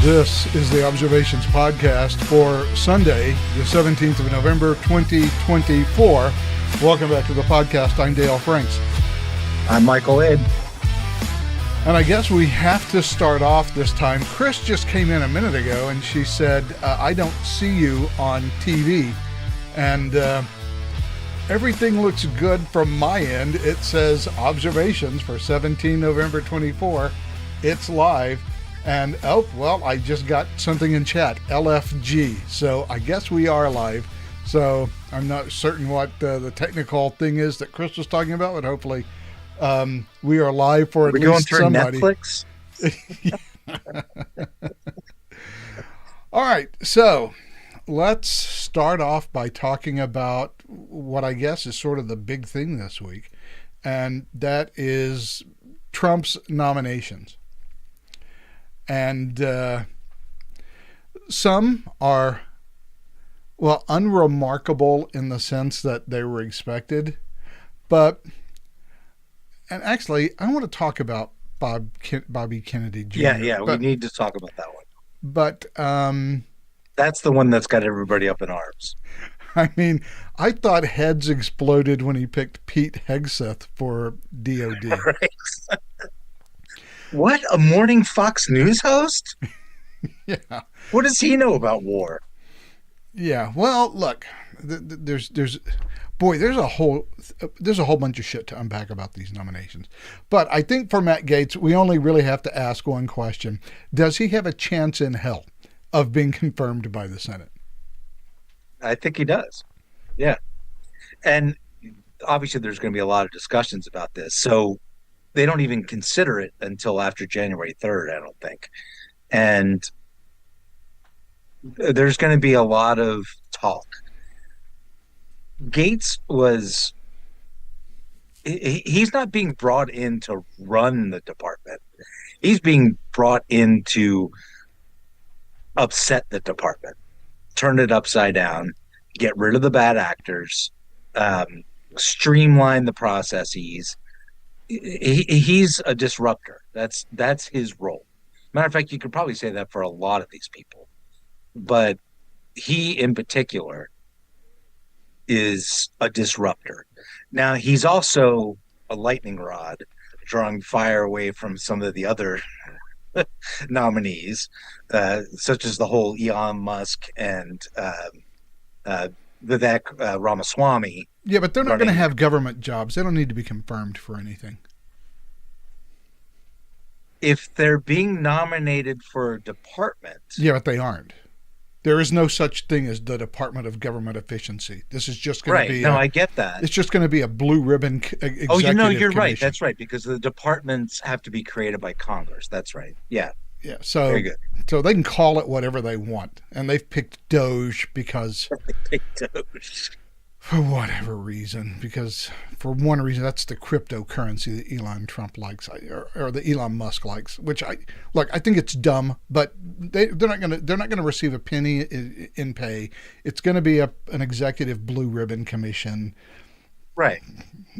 This is the Observations Podcast for Sunday, the 17th of November, 2024. Welcome back to the podcast. I'm Dale Franks. I'm Michael Ed. And I guess we have to start off this time. Chris just came in a minute ago and she said, I don't see you on TV. And everything looks good from my end. It says Observations for 17 November 24. It's live. And, oh, well, I just got something in chat, LFG. So I guess we are live. So I'm not certain what the technical thing is that Chris was talking about, but hopefully we are live for at least somebody. Netflix? All right. So let's start off by talking about what I guess is sort of the big thing this week. And that is Trump's nominations. And some are, well, unremarkable in the sense that they were expected. But, and actually, I want to talk about Bobby Kennedy Jr. Yeah, we need to talk about that one. But that's the one that's got everybody up in arms. I mean, I thought heads exploded when he picked Pete Hegseth for DOD. Right. What? A morning Fox News host? Yeah. What does he know about war? Yeah. Well, look, there's a whole bunch of shit to unpack about these nominations. But I think for Matt Gaetz, we only really have to ask one question. Does he have a chance in hell of being confirmed by the Senate? I think he does. Yeah. And obviously there's going to be a lot of discussions about this. So they don't even consider it until after January 3rd, I don't think. And there's going to be a lot of talk. Gaetz he's not being brought in to run the department. He's being brought in to upset the department, turn it upside down, get rid of the bad actors, streamline the processes. He's a disruptor. That's his role. Matter of fact, you could probably say that for a lot of these people, but he in particular is a disruptor. Now, he's also a lightning rod, drawing fire away from some of the other nominees, such as the whole Elon Musk and Vivek Ramaswamy. Yeah, but they're not going to have government jobs. They don't need to be confirmed for anything. If they're being nominated for a department. Yeah, but they aren't. There is no such thing as the Department of Government Efficiency. This is just going to be... Right, I get that. It's just going to be a blue ribbon executive you're commission. right. That's right, because the departments have to be created by Congress. That's right. Yeah. Yeah, so very good. So they can call it whatever they want. And they've picked Doge because... They picked Doge. For whatever reason, because for one reason, that's the cryptocurrency that Elon Trump likes, or the Elon Musk likes. Which I think it's dumb, but they're not gonna receive a penny in pay. It's going to be an executive blue ribbon commission. Right.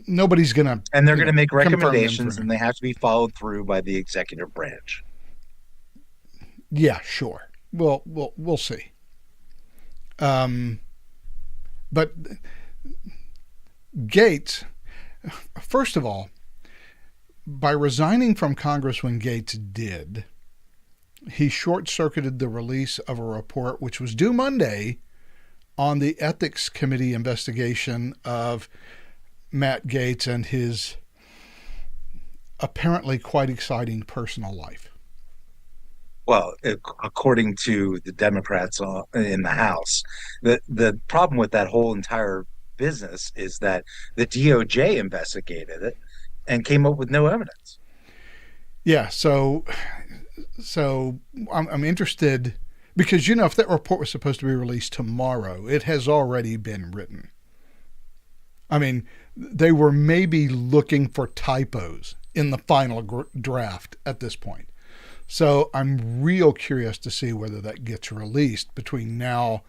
Nobody's gonna, and they're going to make recommendations, and they have to be followed through by the executive branch. Yeah, sure. Well, we'll see. But Gaetz, first of all, by resigning from Congress when Gaetz did, he short-circuited the release of a report which was due Monday on the Ethics Committee investigation of Matt Gaetz and his apparently quite exciting personal life. Well, according to the Democrats in the House, the problem with that whole entire business is that the DOJ investigated it and came up with no evidence. Yeah, so I'm interested because, if that report was supposed to be released tomorrow, it has already been written. I mean, they were maybe looking for typos in the final draft at this point. So I'm real curious to see whether that gets released between now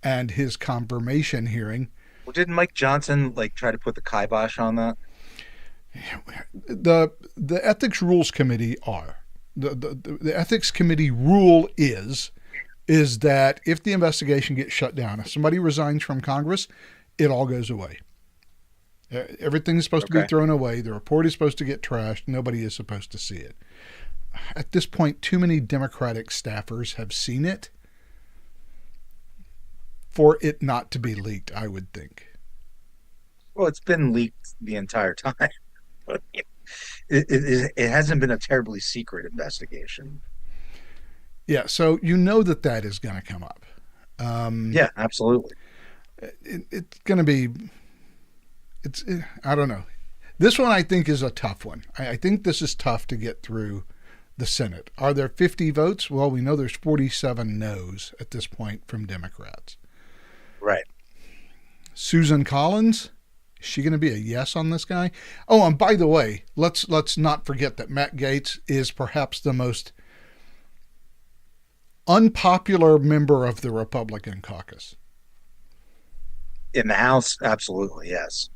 and his confirmation hearing. Well, didn't Mike Johnson try to put the kibosh on that? The Ethics Rules Committee are. the ethics committee rule is that if the investigation gets shut down, if somebody resigns from Congress, it all goes away. Everything's supposed to be thrown away. The report is supposed to get trashed. Nobody is supposed to see it. At this point, too many Democratic staffers have seen it for it not to be leaked, I would think. Well, it's been leaked the entire time. It hasn't been a terribly secret investigation. Yeah, so you know that is going to come up. Yeah, absolutely. It's going to be, I don't know. This one I think is a tough one. I think this is tough to get through the Senate. Are there 50 votes? Well, we know there's 47 no's at this point from Democrats. Right. Susan Collins, is she going to be a yes on this guy? Oh, and by the way, let's not forget that Matt Gaetz is perhaps the most unpopular member of the Republican caucus. In the House, absolutely, yes.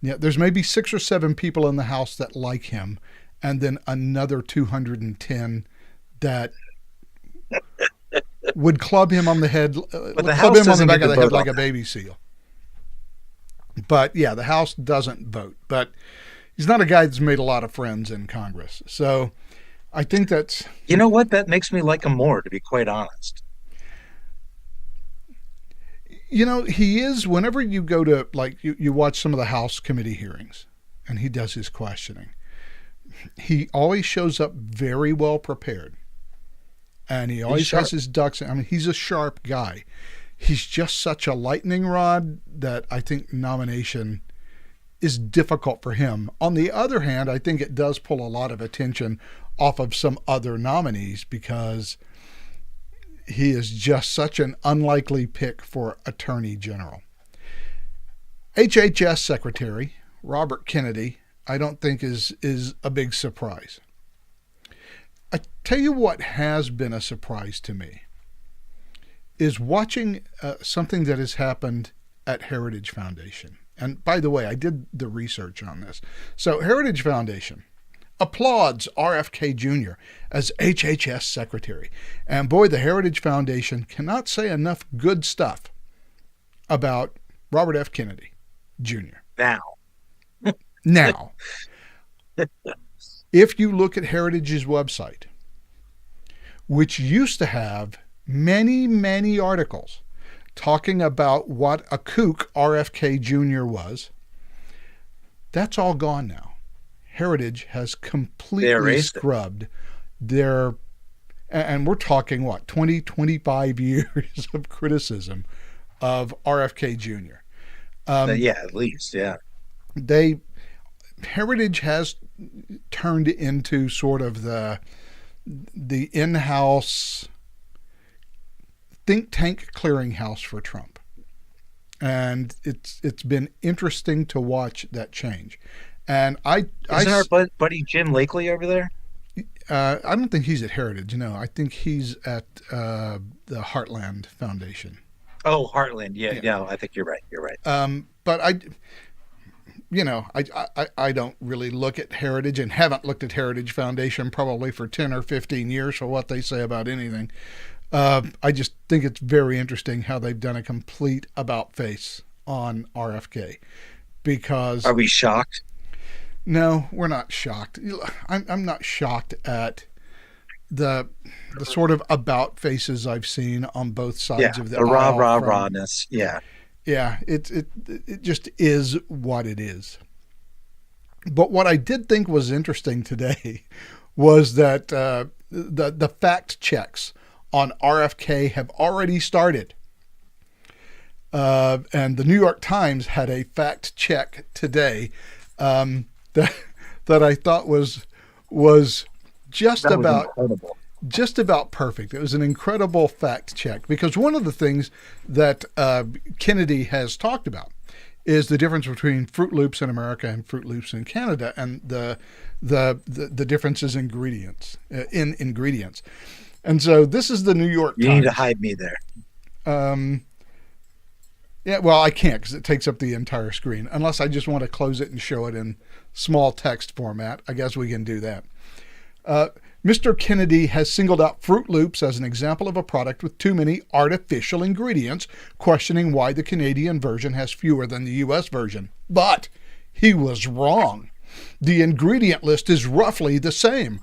Yeah, there's maybe 6 or 7 people in the House that like him, and then another 210 that would club him on the head, club him on the back of the head like a baby seal. But yeah, the House doesn't vote. But he's not a guy that's made a lot of friends in Congress. So I think that's... You know what? That makes me like him more, to be quite honest. You know, he is, whenever you go to, like, you watch some of the House committee hearings, and he does his questioning, he always shows up very well prepared. And he always has his ducks. I mean, he's a sharp guy. He's just such a lightning rod that I think nomination is difficult for him. On the other hand, I think it does pull a lot of attention off of some other nominees because he is just such an unlikely pick for Attorney General. HHS Secretary Robert Kennedy, I don't think is a big surprise. I tell you what has been a surprise to me is watching something that has happened at Heritage Foundation. And by the way, I did the research on this. So Heritage Foundation applauds RFK Jr. as HHS Secretary. And boy, the Heritage Foundation cannot say enough good stuff about Robert F. Kennedy Jr. Now, if you look at Heritage's website, which used to have many, many articles talking about what a kook RFK Jr. was, that's all gone now. Heritage has completely scrubbed their, and we're talking what, 20, 25 years of criticism of RFK Jr. Yeah, at least, yeah. Heritage has turned into sort of the in-house think tank clearinghouse for Trump. And it's been interesting to watch that change. And Isn't our buddy Jim Lakely over there? I don't think he's at Heritage. No, I think he's at the Heartland Foundation. Oh, Heartland. Yeah, I think you're right. You're right. But I don't really look at Heritage and haven't looked at Heritage Foundation probably for 10 or 15 years for what they say about anything. I just think it's very interesting how they've done a complete about face on RFK because... Are we shocked? No, we're not shocked. I'm not shocked at the sort of about faces I've seen on both sides of the aisle. The rawness. Yeah. Yeah, it just is what it is. But what I did think was interesting today was that the fact checks on RFK have already started. And the New York Times had a fact check today that I thought was just about perfect. It was an incredible fact check because one of the things that Kennedy has talked about is the difference between Fruit Loops in America and Fruit Loops in Canada, and the differences in ingredients. And so this is the New York Times. You need to hide me there. Yeah, well, I can't because it takes up the entire screen. Unless I just want to close it and show it in small text format. I guess we can do that. Mr. Kennedy has singled out Fruit Loops as an example of a product with too many artificial ingredients, questioning why the Canadian version has fewer than the US version. But he was wrong. The ingredient list is roughly the same,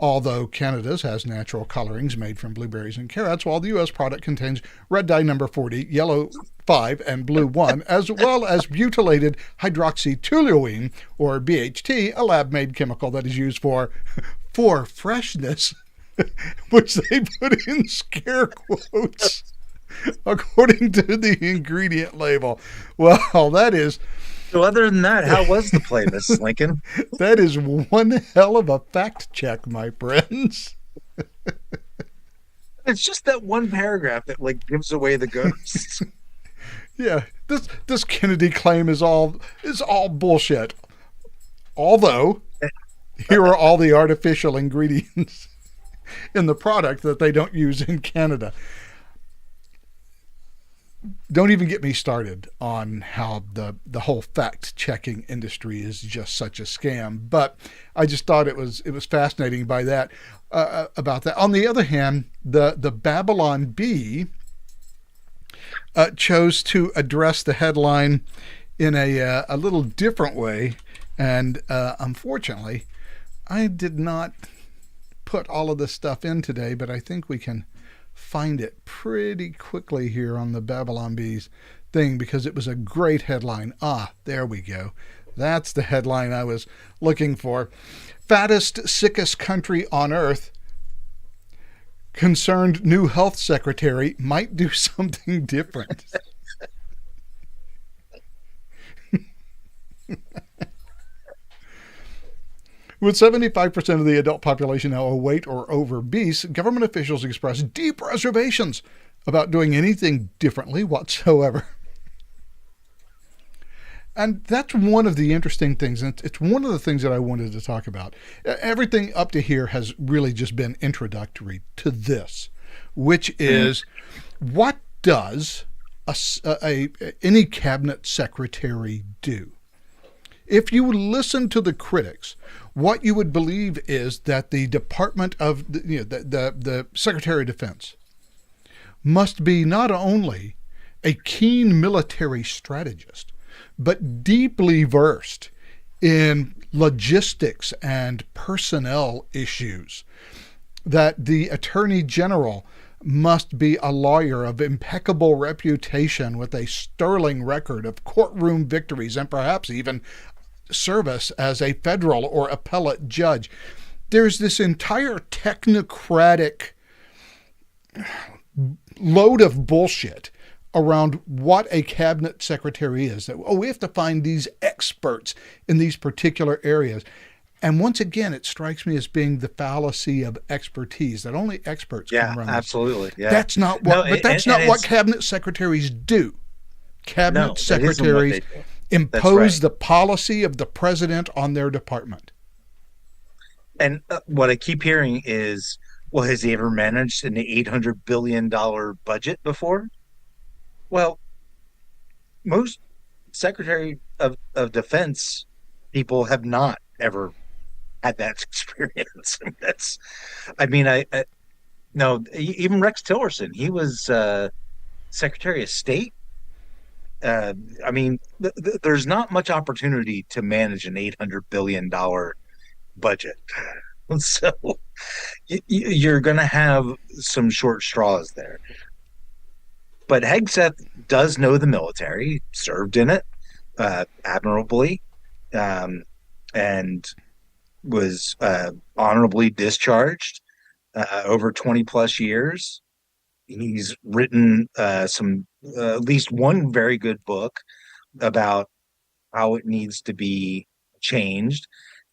although Canada's has natural colorings made from blueberries and carrots, while the U.S. product contains red dye number 40, yellow 5, and blue 1, as well as butylated hydroxytoluene, or BHT, a lab-made chemical that is used for freshness, which they put in scare quotes, according to the ingredient label. Well, that is... So other than that, how was the play, Mrs. Lincoln? That is one hell of a fact check, my friends. It's just that one paragraph that like gives away the ghost. Yeah, this Kennedy claim is all bullshit. Although, here are all the artificial ingredients in the product that they don't use in Canada. Don't even get me started on how the whole fact-checking industry is just such a scam. But I just thought it was fascinating by that about that. On the other hand, the Babylon Bee chose to address the headline in a little different way, and unfortunately, I did not put all of this stuff in today, but I think we can find it pretty quickly here on the Babylon Bees thing, because it was a great headline. There we go. That's the headline I was looking for. Fattest, sickest country on earth. Concerned new health secretary might do something different. With 75% of the adult population now overweight or obese, government officials express deep reservations about doing anything differently whatsoever. And that's one of the interesting things, and it's one of the things that I wanted to talk about. Everything up to here has really just been introductory to this, which is, what does any cabinet secretary do? If you listen to the critics, what you would believe is that the Department of the Secretary of Defense must be not only a keen military strategist, but deeply versed in logistics and personnel issues. That the Attorney General must be a lawyer of impeccable reputation with a sterling record of courtroom victories and perhaps even service as a federal or appellate judge. There's this entire technocratic load of bullshit around what a cabinet secretary is. That, we have to find these experts in these particular areas. And once again, it strikes me as being the fallacy of expertise, that only experts can run this. Absolutely. Yeah. That's not what, that's not what cabinet secretaries do. Cabinet secretaries impose the policy of the president on their department. And what I keep hearing is, well, has he ever managed an $800 billion budget before? Well, most Secretary of Defense people have not ever had that experience. No, even Rex Tillerson, he was Secretary of State. There's not much opportunity to manage an $800 billion budget. So you're going to have some short straws there. But Hegseth does know the military, served in it admirably, and was honorably discharged over 20 plus years. He's written at least one very good book about how it needs to be changed.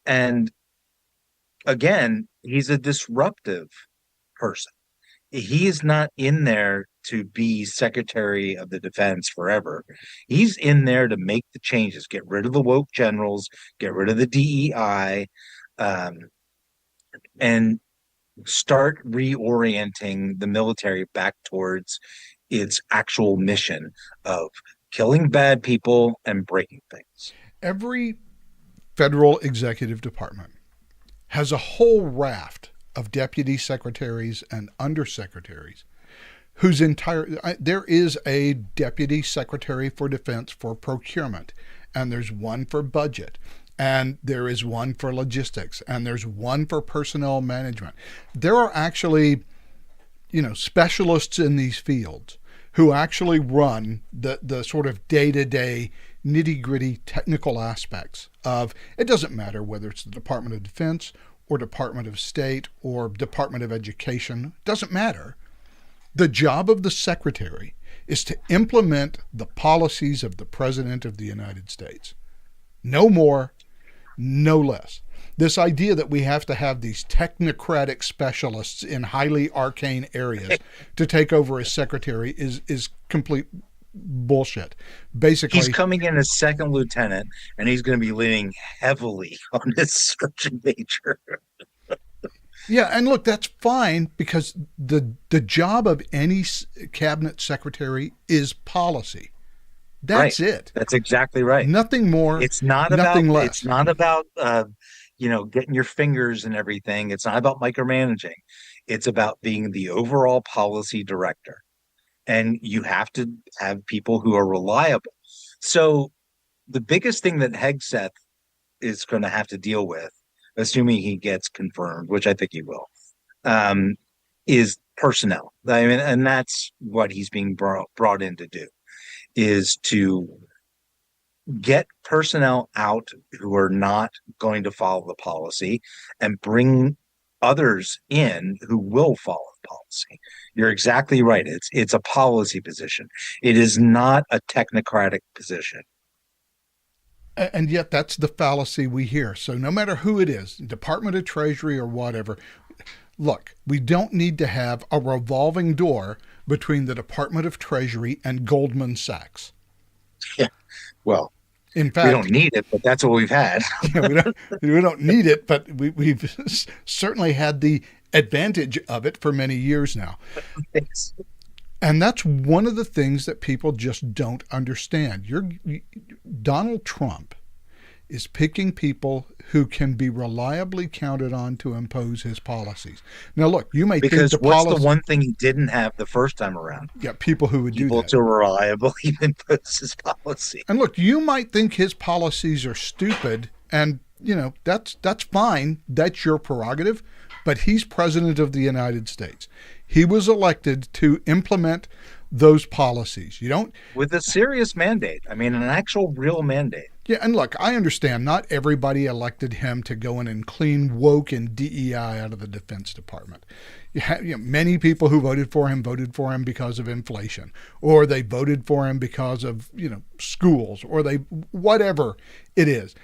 And again, he's a disruptive person. He is not in there to be Secretary of the Defense forever. He's in there to make the changes, get rid of the woke generals, get rid of the DEI, and start reorienting the military back towards its actual mission of killing bad people and breaking things. Every federal executive department has a whole raft of deputy secretaries and undersecretaries whose there is a deputy secretary for defense for procurement, and there's one for budget, and there is one for logistics, and there's one for personnel management. There are actually, specialists in these fields who actually run the sort of day-to-day nitty-gritty technical aspects of, it doesn't matter whether it's the Department of Defense or Department of State or Department of Education, it doesn't matter. The job of the secretary is to implement the policies of the President of the United States. No more, no less. This idea that we have to have these technocratic specialists in highly arcane areas to take over as secretary is complete bullshit. Basically, he's coming in as second lieutenant, and he's going to be leaning heavily on his sergeant major. Yeah, and look, that's fine, because the job of any cabinet secretary is policy. That's right. it. That's exactly right. Nothing more. It's not nothing about. less. It's not about getting your fingers and everything. It's not about micromanaging. It's about being the overall policy director, and you have to have people who are reliable. So the biggest thing that Hegseth is going to have to deal with, assuming he gets confirmed, which I think he will, is personnel. I mean, and that's what he's being brought in to do, is to get personnel out who are not going to follow the policy and bring others in who will follow the policy. You're exactly right. It's a policy position. It is not a technocratic position. And yet that's the fallacy we hear. So no matter who it is, Department of Treasury or whatever, look, we don't need to have a revolving door between the Department of Treasury and Goldman Sachs. Yeah. Well, in fact, we don't need it, but that's what we've had. we don't need it, but we've certainly had the advantage of it for many years now. Thanks. And that's one of the things that people just don't understand. Donald Trump is picking people who can be reliably counted on to impose his policies. Now, look, you may because think what's the one thing he didn't have the first time around? Yeah, people who would do that. People to reliably impose his policy. And look, you might think his policies are stupid, and that's fine. That's your prerogative. But he's president of the United States. He was elected to implement those policies. You don't with a serious mandate. I mean, an actual real mandate. Yeah, and look, I understand not everybody elected him to go in and clean woke and DEI out of the Defense Department. Many people who voted for him because of inflation, or they voted for him because of schools, or whatever it is.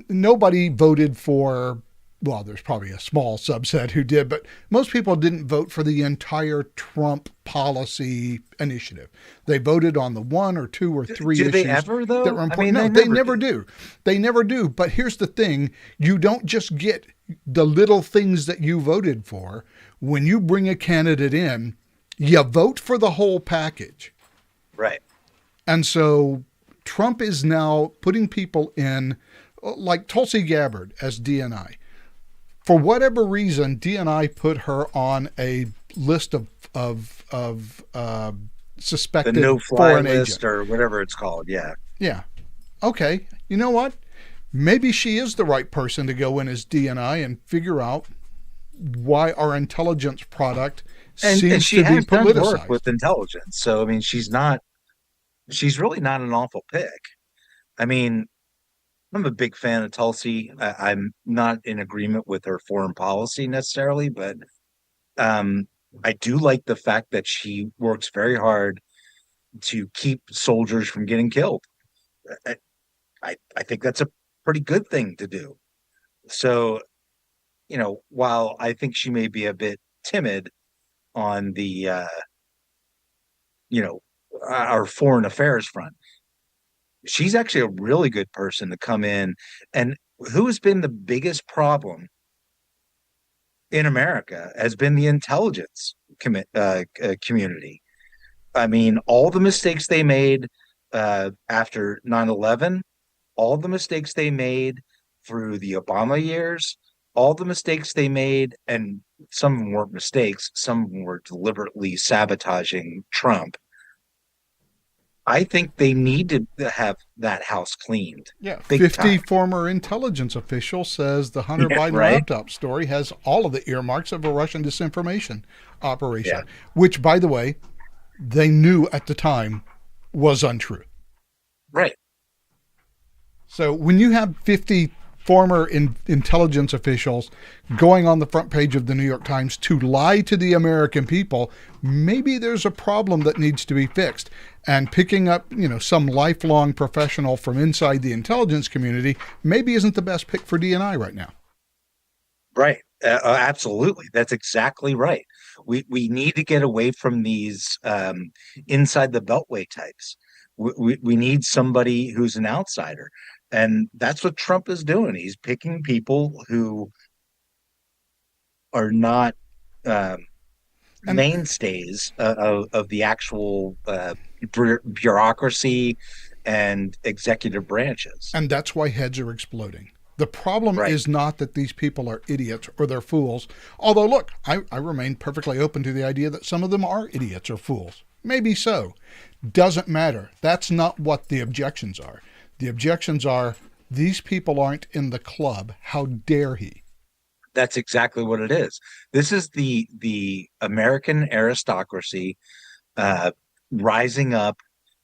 Nobody voted for. Well, there's probably a small subset who did, but most people didn't vote for the entire Trump policy initiative. They voted on the one or two or three issues. Do they ever, though? That were important. No, they never do. They never do. But here's the thing. You don't just get the little things that you voted for. When you bring a candidate in, you vote for the whole package. Right. And so Trump is now putting people in, like Tulsi Gabbard as DNI. For whatever reason, DNI put her on a list of suspected the no-fly foreign list agent, or whatever it's called. Yeah. Yeah. Okay. You know what? Maybe she is the right person to go in as DNI and figure out why our intelligence product seems and she to has be politicized. done work with intelligence, so I mean, she's really not an awful pick. I mean, I'm a big fan of Tulsi. I'm not in agreement with her foreign policy necessarily, but I do like the fact that she works very hard to keep soldiers from getting killed. I think that's a pretty good thing to do. So, while I think she may be a bit timid on the, our foreign affairs front, she's actually a really good person to come in. And who has been the biggest problem in America has been the intelligence community. I mean, all the mistakes they made after 9/11, all the mistakes they made through the Obama years, all the mistakes they made, and some of them weren't mistakes, some of them were deliberately sabotaging Trump. I think they need to have that house cleaned Yeah, big 50 time. former intelligence officials says the Hunter Yeah, Biden right. laptop story has all of the earmarks of a Russian disinformation Yeah, operation, which, by the way, they knew at the time was untrue. right. So when you have 50 former intelligence officials going on the front page of the New York Times to lie to the American people, maybe there's a problem that needs to be fixed. And picking up, some lifelong professional from inside the intelligence community maybe isn't the best pick for DNI right now. Right. Absolutely. That's exactly right. We need to get away from these inside the beltway types. We need somebody who's an outsider. And that's what Trump is doing. He's picking people who are not um, And mainstays of the actual bureaucracy and executive branches. And that's why heads are exploding. The problem Right. is not that these people are idiots or they're fools. Although, look, I remain perfectly open to the idea that some of them are idiots or fools. Maybe so. Doesn't matter. That's not what the objections are. The objections are these people aren't in the club. How dare he? That's exactly what it is. This is the American aristocracy uh, rising up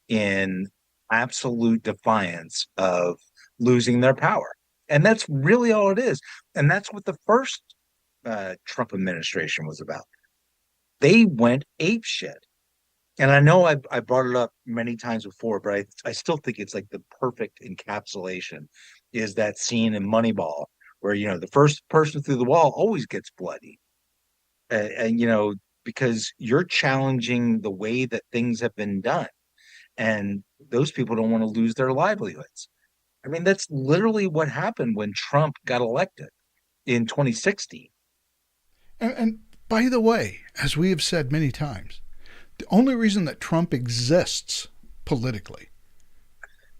in absolute defiance of losing their power. And that's really all it is. And that's what the first Trump administration was about. They went ape shit. And I know I brought it up many times before, but I still think it's like the perfect encapsulation is that scene in Moneyball where, the first person through the wall always gets bloody. And, because you're challenging the way that things have been done. And those people don't want to lose their livelihoods. I mean, that's literally what happened when Trump got elected in 2016. And by the way, as we have said many times, the only reason that Trump exists politically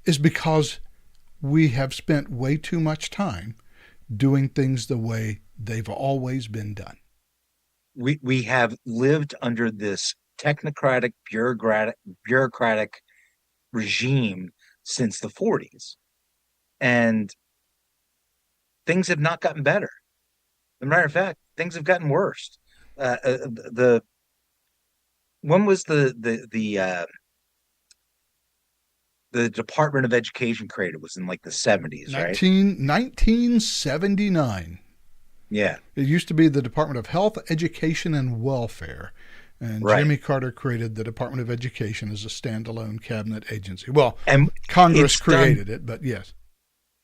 is because we have spent way too much time doing things the way they've always been done. We have lived under this technocratic, bureaucratic regime since the 40s, and things have not gotten better. As a matter of fact, things have gotten worse. The when was the Department of Education created? Was in like the 70s, right? 1979. Yeah, It used to be the Department of Health, Education, and Welfare. And right. Jimmy Carter created the Department of Education as a standalone cabinet agency. Well, And Congress it's done created it, but yes.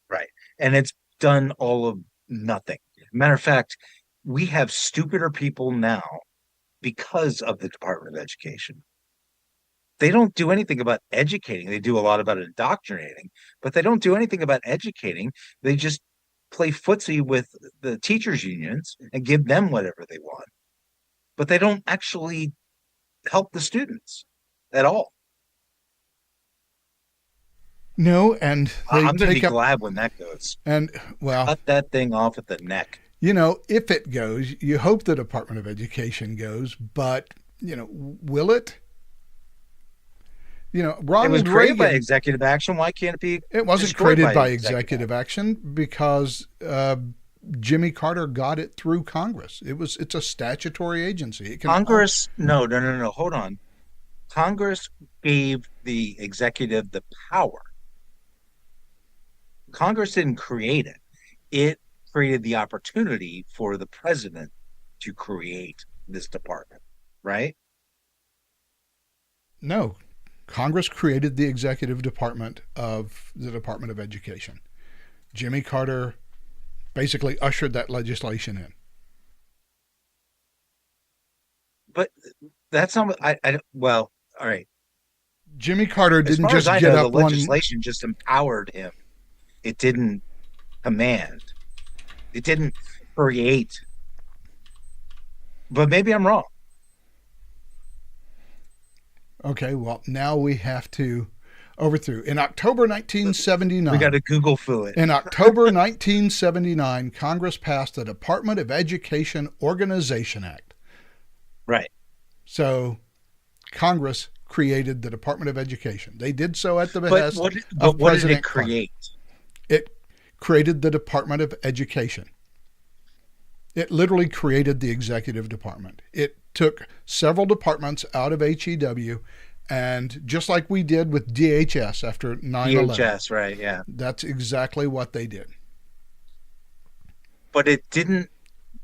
right, and it's done all of nothing. Matter of fact, we have stupider people now because of the Department of Education. They don't do anything about educating. They do a lot about indoctrinating, but they don't do anything about educating. They just play footsie with the teachers' unions and give them whatever they want. But they don't actually help the students at all. No, and they I'm going to be take up, glad when that goes. and well, Cut that thing off at the neck. if it goes, you hope the Department of Education goes, but, will it? It was Ronald created by Reagan, executive action. Why can't it be it wasn't destroyed created by executive executive action because Jimmy Carter got it through Congress. It's a statutory agency. It can Congress? No, no, no, no. Hold on. Congress gave the executive the power. Congress didn't create it. It created the opportunity for the president to create this department, right? no. Congress created the executive department of the Department of Education. Jimmy Carter basically ushered that legislation in. But that's not what well, all right. Jimmy Carter As didn't far as just I get know, the up one. legislation just empowered him. It didn't command. It didn't create. But maybe I'm wrong. Okay, well, now we have to Overthrew. In October We got 1979, to Google foo it. in October 1979, Congress passed the Department of Education Organization Act. Right. So Congress created the Department of Education. They did so at the But behest what, of what did President it Carter. create? It created the Department of Education. It literally created the executive department. It took several departments out of HEW, and just like we did with DHS after 9/11, DHS, right? Yeah. that's exactly what they did. But it didn't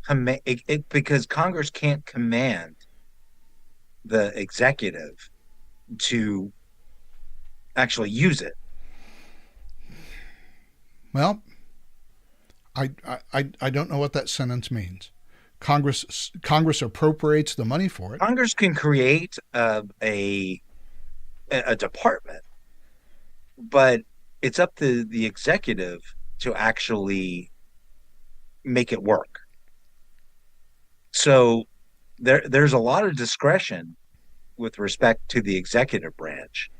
command because Congress can't command the executive to actually use it. Well, I don't know what that sentence means. Congress appropriates the money for it. Congress can create a department, but it's up to the executive to actually make it work. So there's a lot of discretion with respect to the executive branch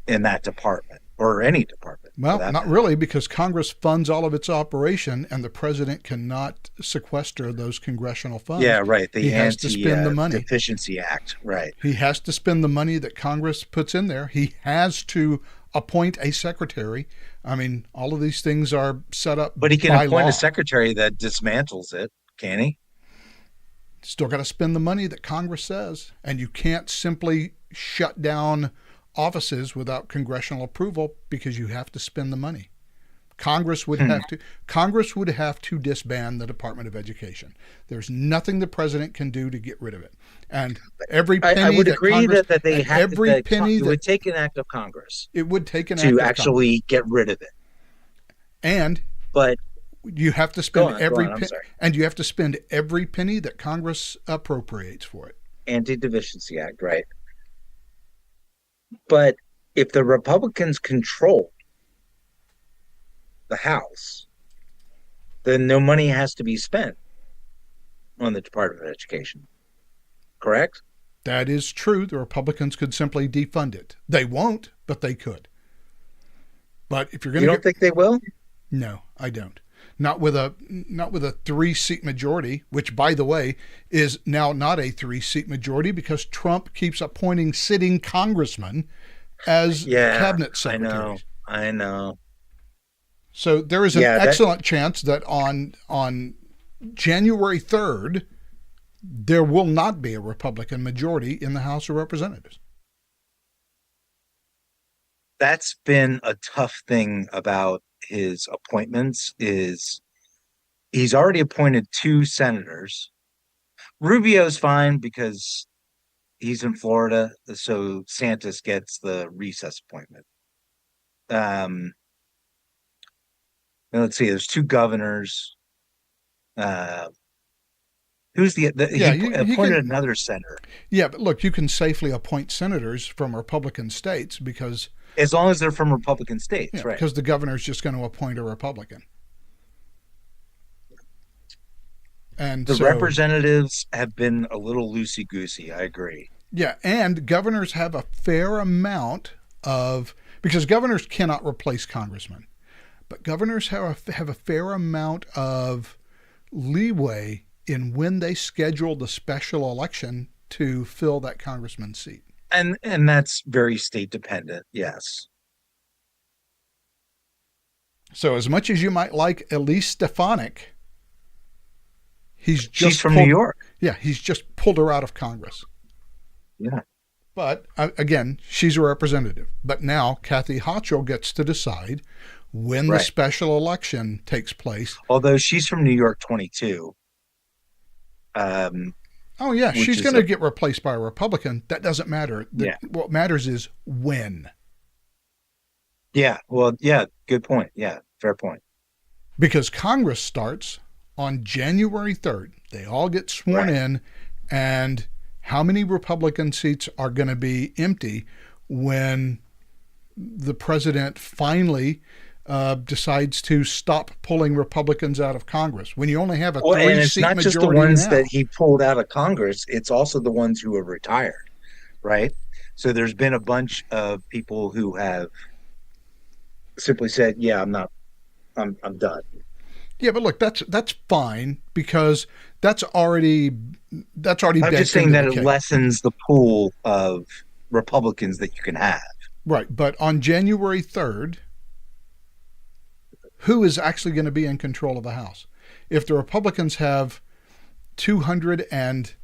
in that department or any department. Well, not really, because Congress funds all of its operation, and the president cannot sequester those congressional funds. Yeah, right. The He has to spend the money. Deficiency Act, right? He has to spend the money that Congress puts in there. He has to appoint a secretary. I mean, all of these things are set up But he can by appoint law. a secretary that dismantles it, can he? Still got to spend the money that Congress says, and you can't simply shut down offices without congressional approval because you have to spend the money. Congress would have to disband the Department of Education. There's nothing the president can do to get rid of it. And every penny I would that agree Congress, that they and have every that penny it that would take an act of Congress it would take an act to of actually get rid of it. And But you have to spend I'm every sorry. and you have to spend every penny that Congress appropriates for it. Anti-Deficiency Act, right? But if the Republicans control the House, then no money has to be spent on the Department of Education. Correct? That is true. The Republicans could simply defund it. They won't, but they could. But if you're going You to don't think they will? No, I don't. Not with a 3-seat majority, which, by the way, is now not a 3-seat majority because Trump keeps appointing sitting congressmen as cabinet secretaries. I know. So there is an excellent chance that on January 3rd, there will not be a Republican majority in the House of Representatives. That's been a tough thing about his appointments is he's already appointed 2 senators. Rubio's fine because he's in Florida, so Santos gets the recess appointment. Let's see, there's 2 governors. Who's he appointed another senator. Yeah, but look, you can safely appoint senators from Republican states because as long as they're from Republican states, right? Because the governor's just going to appoint a Republican. And the representatives have been a little loosey-goosey, I agree. Yeah, and governors have a fair amount of, because governors cannot replace congressmen, but governors have a fair amount of leeway in when they schedule the special election to fill that congressman's seat. And that's very state dependent, yes. So as much as you might like Elise Stefanik, she's from New York. Yeah, he's just pulled her out of Congress. Yeah. But again, she's a representative. But now Kathy Hochul gets to decide when the special election takes place. Although she's from New York 22. Oh, yeah, she's going to get replaced by a Republican. That doesn't matter. What matters is when. Yeah, well, yeah, good point. Yeah, fair point. Because Congress starts on January 3rd. They all get sworn in, and how many Republican seats are going to be empty when the president finally decides to stop pulling Republicans out of Congress? When you only have a 3-seat majority now. And it's not just the ones that he pulled out of Congress, it's also the ones who are retired, right? So there's been a bunch of people who have simply said, "Yeah, I'm not. I'm done." Yeah, but look, that's fine because that's already that's already I'm just baked saying into that the it cake. lessens the pool of Republicans that you can have. Right. But on January 3rd, who is actually going to be in control of the House? If the Republicans have 220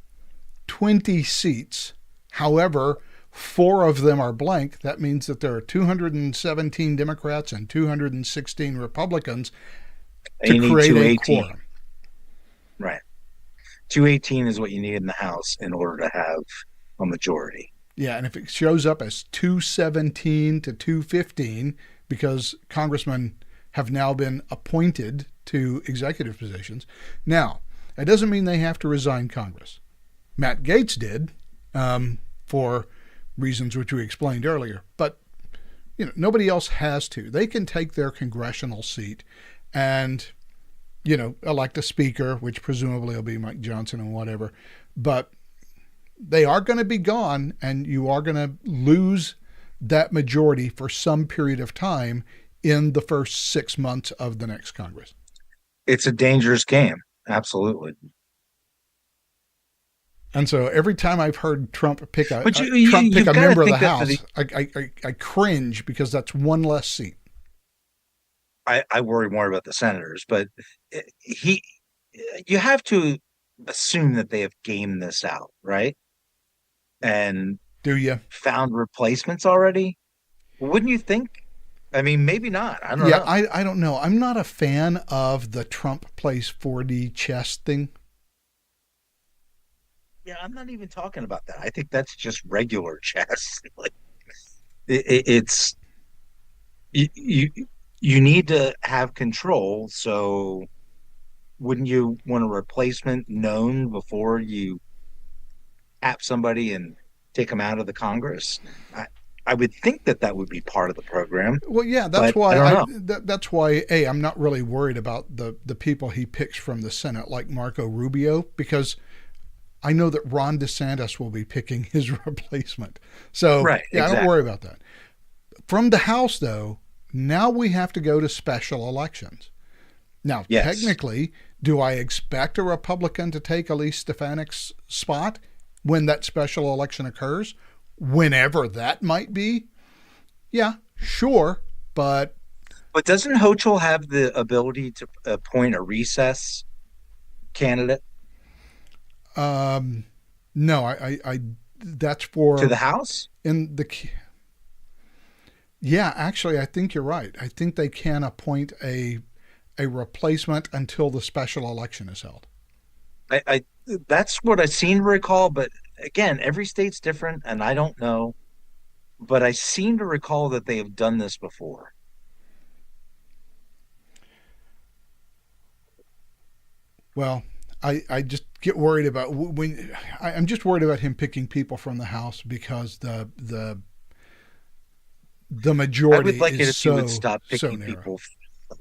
seats, however, four of them are blank, that means that there are 217 Democrats and 216 Republicans And to you need create a 218, quorum. right? 218 is what you need in the House in order to have a majority. Yeah, and if it shows up as 217 to 215, because congressmen have now been appointed to executive positions, now, that doesn't mean they have to resign Congress. Matt Gaetz did for reasons which we explained earlier, but nobody else has to. They can take their congressional seat and elect a speaker, which presumably will be Mike Johnson and whatever, but they are going to be gone, and you are going to lose that majority for some period of time in the first 6 months of the next Congress. It's a dangerous game. Absolutely. And so every time I've heard Trump pick But a you've got to member of the think that House, I cringe because that's one less seat. I worry more about the senators, but he you have to assume that they have gamed this out, right? And Do you? found replacements already. Wouldn't you think? I mean, maybe not. I don't Yeah, know. I don't know. I'm not a fan of the Trump plays 4D chess thing. Yeah, I'm not even talking about that. I think that's just regular chess. Like it's you you need to have control. So wouldn't you want a replacement known before you tap somebody and take them out of the Congress? I I would think that that would be part of the program, Well, yeah, but I don't know. that's why I'm not really worried about the people he picks from the Senate like Marco Rubio because I know that Ron DeSantis will be picking his replacement. So, Right, yeah, I don't worry exactly. about that. From the House though, now we have to go to special elections. Now, Yes. technically, do I expect a Republican to take Elise Stefanik's spot when that special election occurs? Whenever that might be? Yeah, sure. But But doesn't Hochul have the ability to appoint a recess candidate um, no, that's to for the House? in the. Yeah, actually, I think you're right. I think they can appoint a replacement until the special election is held. I that's what I seem to recall, but again, every state's different, and I don't know. But I seem to recall that they have done this before. Well, I just get worried about when I'm just worried about him picking people from the House because the I would majority like it is if you would so stop so picking narrow. people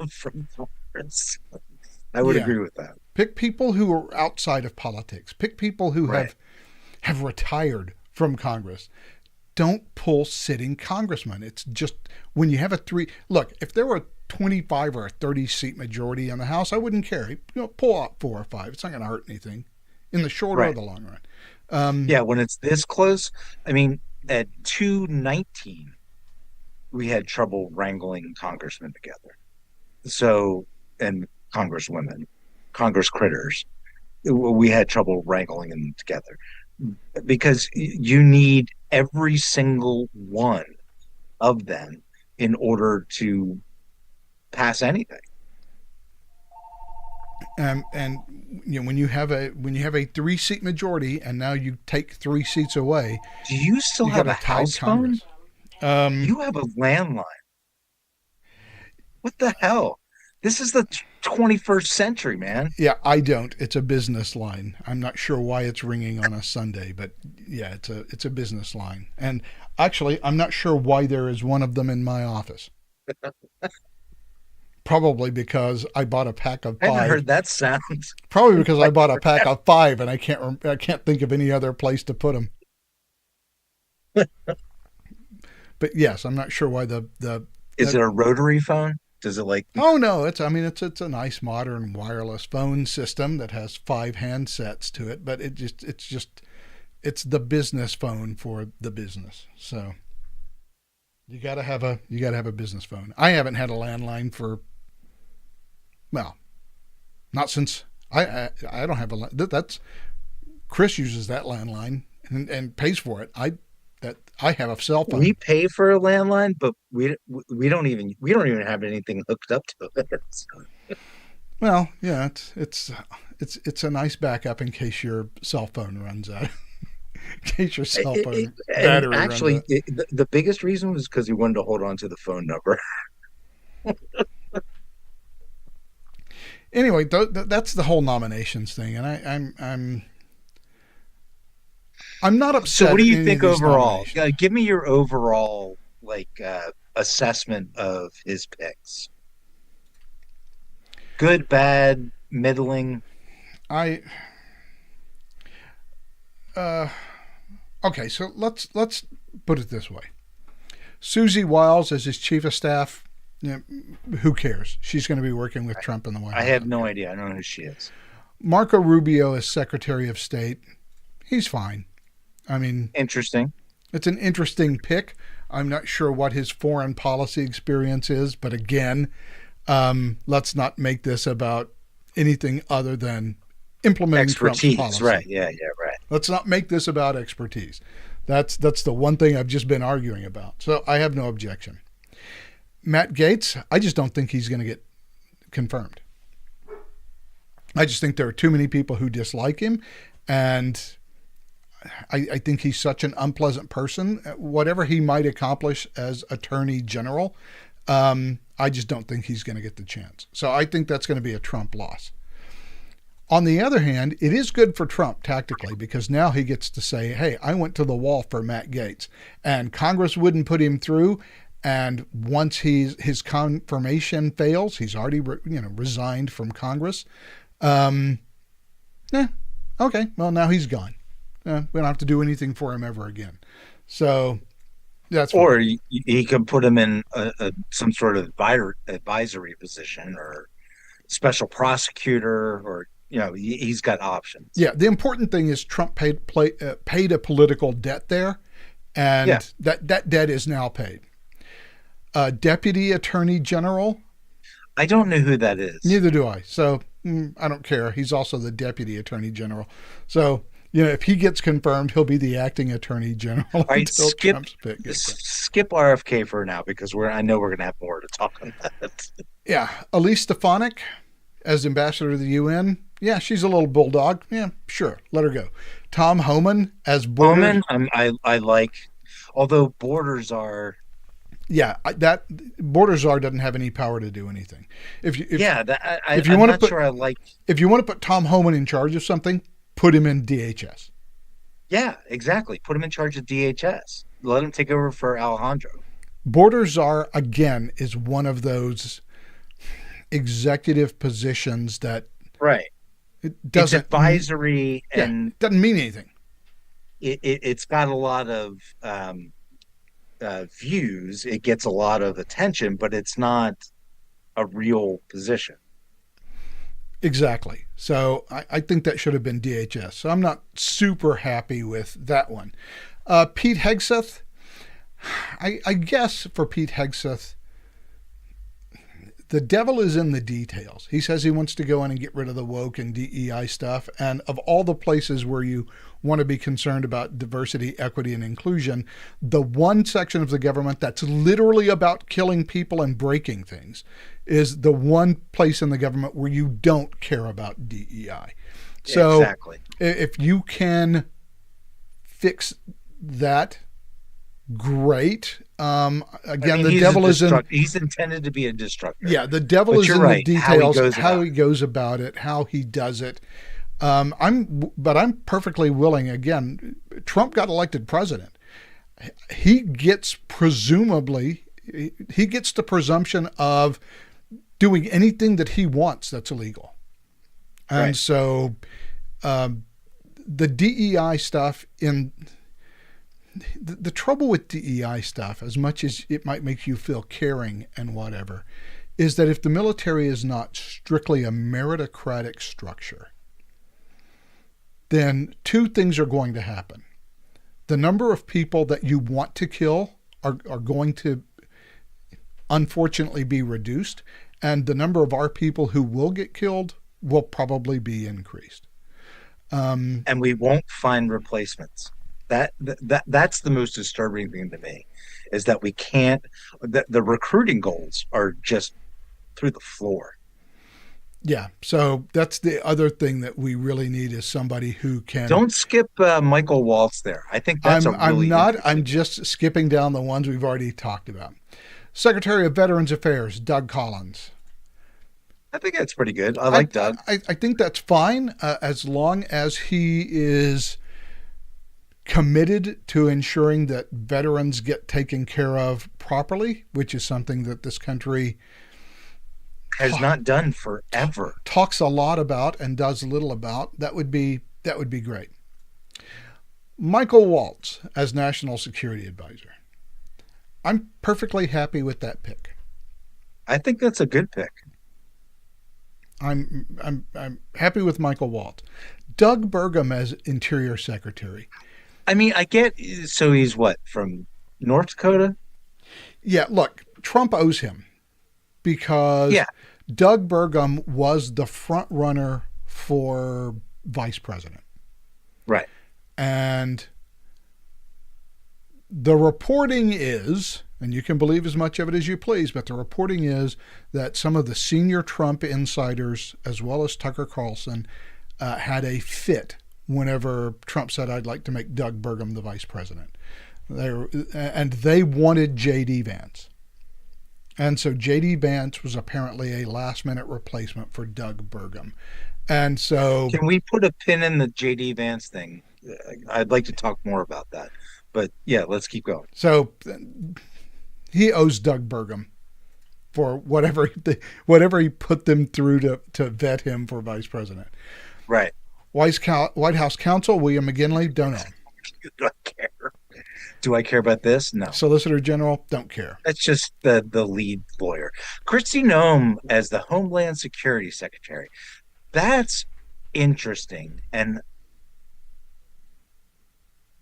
from Congress. I would Yeah, agree with that. pick people who are outside of politics. Pick people who Right. have retired from Congress. Don't pull sitting congressmen. It's just when you have a three look, if there were a 25 or a 30 seat majority in the House, I wouldn't care. Pull out four or five. It's not going to hurt anything in the short or Right. the long run. Um, Yeah, when it's this close, I mean, at 219, we had trouble wrangling congressmen together. So, and congresswomen, congress critters, we had trouble wrangling them together because you need every single one of them in order to pass anything. and when you have a 3 seat majority and now you take 3 seats away, Do you still you got have a a tied house phone? Congress. Um, You have a landline. What the hell? This is the 21st century, man. yeah, I don't. It's a business line. I'm not sure why it's ringing on a Sunday, but yeah, it's a business line. And actually, I'm not sure why there is one of them in my office. Probably because I bought a pack of I haven't five. heard that sound Probably because I like bought a pack forever. of five, and I can't think of any other place to put them. But yes, I'm not sure why Is it a rotary phone? Does it like? Oh no, it's a nice modern wireless phone system that has 5 handsets to it, but it's the business phone for the business. So you got to have a business phone. I haven't had a landline for, well, not since I don't have that's Chris uses that landline and pays for it. I have a cell phone. We pay for a landline, but we don't even have anything hooked up to it. Well, yeah, it's a nice backup in case your cell phone runs out. In case your cell phone battery actually, runs out. the biggest reason was because he wanted to hold on to the phone number. Anyway, that's the whole nominations thing, and I'm not upset. So, what do you think overall? Give me your overall assessment of his picks. Good, bad, middling. Okay, so let's put it this way. Susie Wiles as his chief of staff, who cares? She's going to be working with Trump in the White House. I have no idea. I don't know who she is. Marco Rubio as Secretary of State. He's fine. I mean, interesting. It's an interesting pick. I'm not sure what his foreign policy experience is, but again, let's not make this about anything other than implementing expertise. Trump's policy. Right. Yeah, right. Let's not make this about expertise. That's the one thing I've just been arguing about. So I have no objection. Matt Gaetz, I just don't think he's going to get confirmed. I just think there are too many people who dislike him, and I think he's such an unpleasant person. Whatever he might accomplish as Attorney General, I just don't think he's going to get the chance. So I think that's going to be a Trump loss. On the other hand, it is good for Trump tactically because now he gets to say, hey, I went to the wall for Matt Gaetz, and Congress wouldn't put him through. And once his confirmation fails, he's already resigned from Congress. Okay, well, now he's gone. We don't have to do anything for him ever again. So that's fine. Or he can put him in some sort of advisory position or special prosecutor, or he's got options. Yeah, the important thing is Trump paid a political debt there, and that debt is now paid. Deputy Attorney General. I don't know who that is. Neither do I. So I don't care. He's also the Deputy Attorney General. So if he gets confirmed, he'll be the acting Attorney General. All right, skip RFK for now because I know we're going to have more to talk on that. Yeah, Elise Stefanik as ambassador to the UN. Yeah, she's a little bulldog. Yeah, sure, let her go. Tom Homan as border. Homan, I like, although borders are. Yeah, that Borders-Czar doesn't have any power to do anything. If you want to put Tom Homan in charge of something, put him in DHS. Yeah, exactly. Put him in charge of DHS. Let him take over for Alejandro. Borders-Czar, again, is one of those executive positions that it doesn't. It's advisory and doesn't mean anything. It's got a lot of views. It gets a lot of attention, but it's not a real position. Exactly. So I think that should have been DHS. So I'm not super happy with that one. Pete Hegseth, I guess for Pete Hegseth, the devil is in the details. He says he wants to go in and get rid of the woke and DEI stuff. And of all the places where you want to be concerned about diversity, equity, and inclusion, the one section of the government that's literally about killing people and breaking things is the one place in the government where you don't care about DEI. So exactly. If you can fix that, great. Again, the devil is in. He's intended to be a destructor. Yeah, the devil is in the details. How he goes about it, how he does it. I'm perfectly willing. Again, Trump got elected president. He gets the presumption of doing anything that he wants that's illegal, and so the DEI stuff the trouble with DEI stuff, as much as it might make you feel caring and whatever, is that if the military is not strictly a meritocratic structure, then two things are going to happen. The number of people that you want to kill are going to unfortunately be reduced, and the number of our people who will get killed will probably be increased. And we won't find replacements. That's the most disturbing thing to me, is that we can't. The recruiting goals are just through the floor. Yeah, so that's the other thing that we really need is somebody who can. Don't skip Michael Waltz there. I think that's a I'm really not. interesting. I'm just skipping down the ones we've already talked about. Secretary of Veterans Affairs, Doug Collins. I think that's pretty good. I like Doug. I think that's fine as long as he is committed to ensuring that veterans get taken care of properly, which is something that this country Has not done forever. talks a lot about and does little about. That would be great. Michael Waltz as National Security Advisor. I'm perfectly happy with that pick. I think that's a good pick. I'm happy with Michael Waltz. Doug Burgum as Interior Secretary. I mean, I get, so he's what, from North Dakota? Yeah, look, Trump owes him because Yeah. Doug Burgum was the front runner for vice president. Right. And the reporting is, and you can believe as much of it as you please, but the reporting is that some of the senior Trump insiders, as well as Tucker Carlson, had a fit whenever Trump said, "I'd like to make Doug Burgum the vice president." They wanted J.D. Vance. And so J.D. Vance was apparently a last-minute replacement for Doug Burgum. And so... Can we put a pin in the JD Vance thing? I'd like to talk more about that. But yeah, let's keep going. So he owes Doug Burgum for whatever he put them through to vet him for vice president. Right. White House counsel William McGinley, don't know. Do I care? Do I care about this? No. Solicitor General, don't care. That's just the lead lawyer. Kristi Noem as the Homeland Security Secretary. That's interesting. And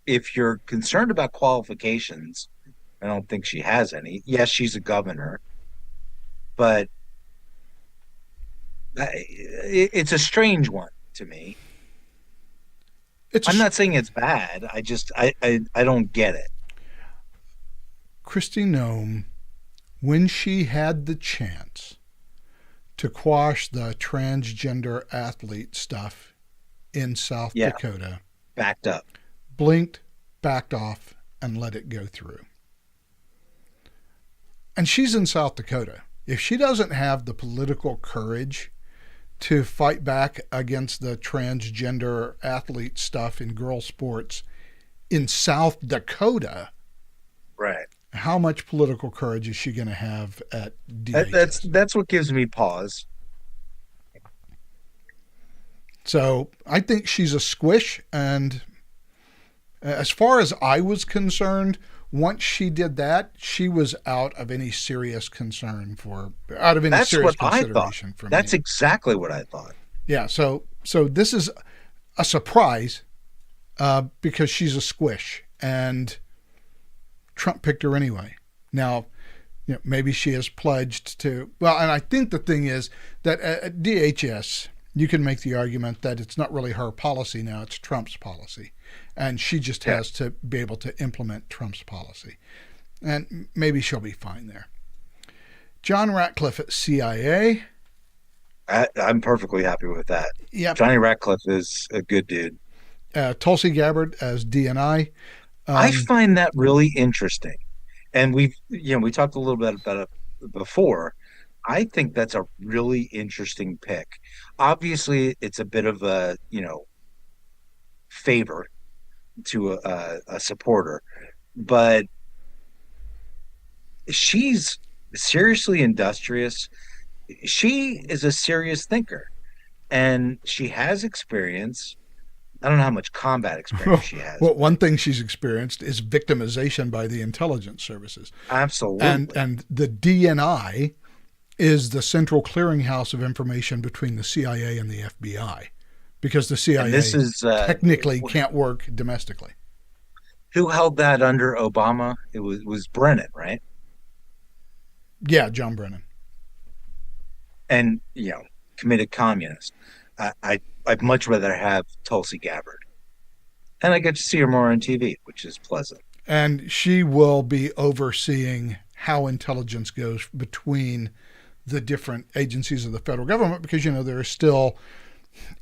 if you're concerned about qualifications, I don't think she has any. Yes, she's a governor, but it's a strange one to me. I'm not saying it's bad. I don't get it. Kristi Noem, when she had the chance to quash the transgender athlete stuff in South Dakota, backed up, blinked, backed off, and let it go through. And she's in South Dakota. If she doesn't have the political courage to fight back against the transgender athlete stuff in girl sports in South Dakota, right? How much political courage is she going to have at DHS? That's what gives me pause. So I think she's a squish. And as far as I was concerned, once she did that, she was out of any serious consideration for me. That's exactly what I thought. Yeah. So this is a surprise because she's a squish, and Trump picked her anyway. Now, maybe she has pledged to. Well, and I think the thing is that at DHS, you can make the argument that it's not really her policy now; it's Trump's policy. And she just has to be able to implement Trump's policy. And maybe she'll be fine there. John Ratcliffe at CIA. I'm perfectly happy with that. Yep. Johnny Ratcliffe is a good dude. Tulsi Gabbard as DNI. I find that really interesting. And we talked a little bit about it before. I think that's a really interesting pick. Obviously, it's a bit of a, favor to a supporter, but she's seriously industrious. She is a serious thinker, and she has experience. I don't know how much combat experience she has, Well, but one thing she's experienced is victimization by the intelligence services. absolutely. And the DNI is the central clearinghouse of information between the CIA and the FBI, because the And this CIA is technically can't work domestically. who held that under Obama? It was Brennan, right? Yeah, John Brennan. And committed communist. I'd much rather have Tulsi Gabbard, and I get to see her more on TV, which is pleasant. And she will be overseeing how intelligence goes between the different agencies of the federal government, because there is still,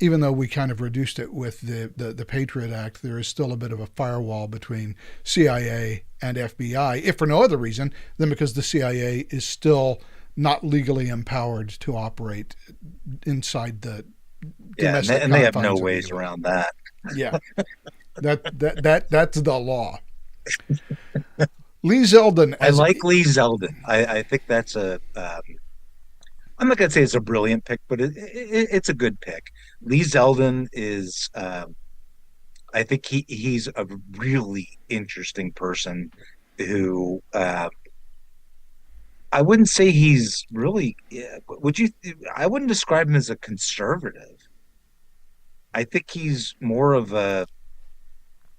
even though we kind of reduced it with the Patriot Act, there is still a bit of a firewall between CIA and FBI, if for no other reason than because the CIA is still not legally empowered to operate inside the domestic and they have no confines of the ways US. around that. Yeah, that's the law. Lee Zeldin, I like Lee Zeldin. I think that's I'm not gonna say it's a brilliant pick, but it's a good pick. Lee Zeldin is I think he's a really interesting person who I wouldn't say he's really would you I wouldn't describe him as a conservative. I think he's more of a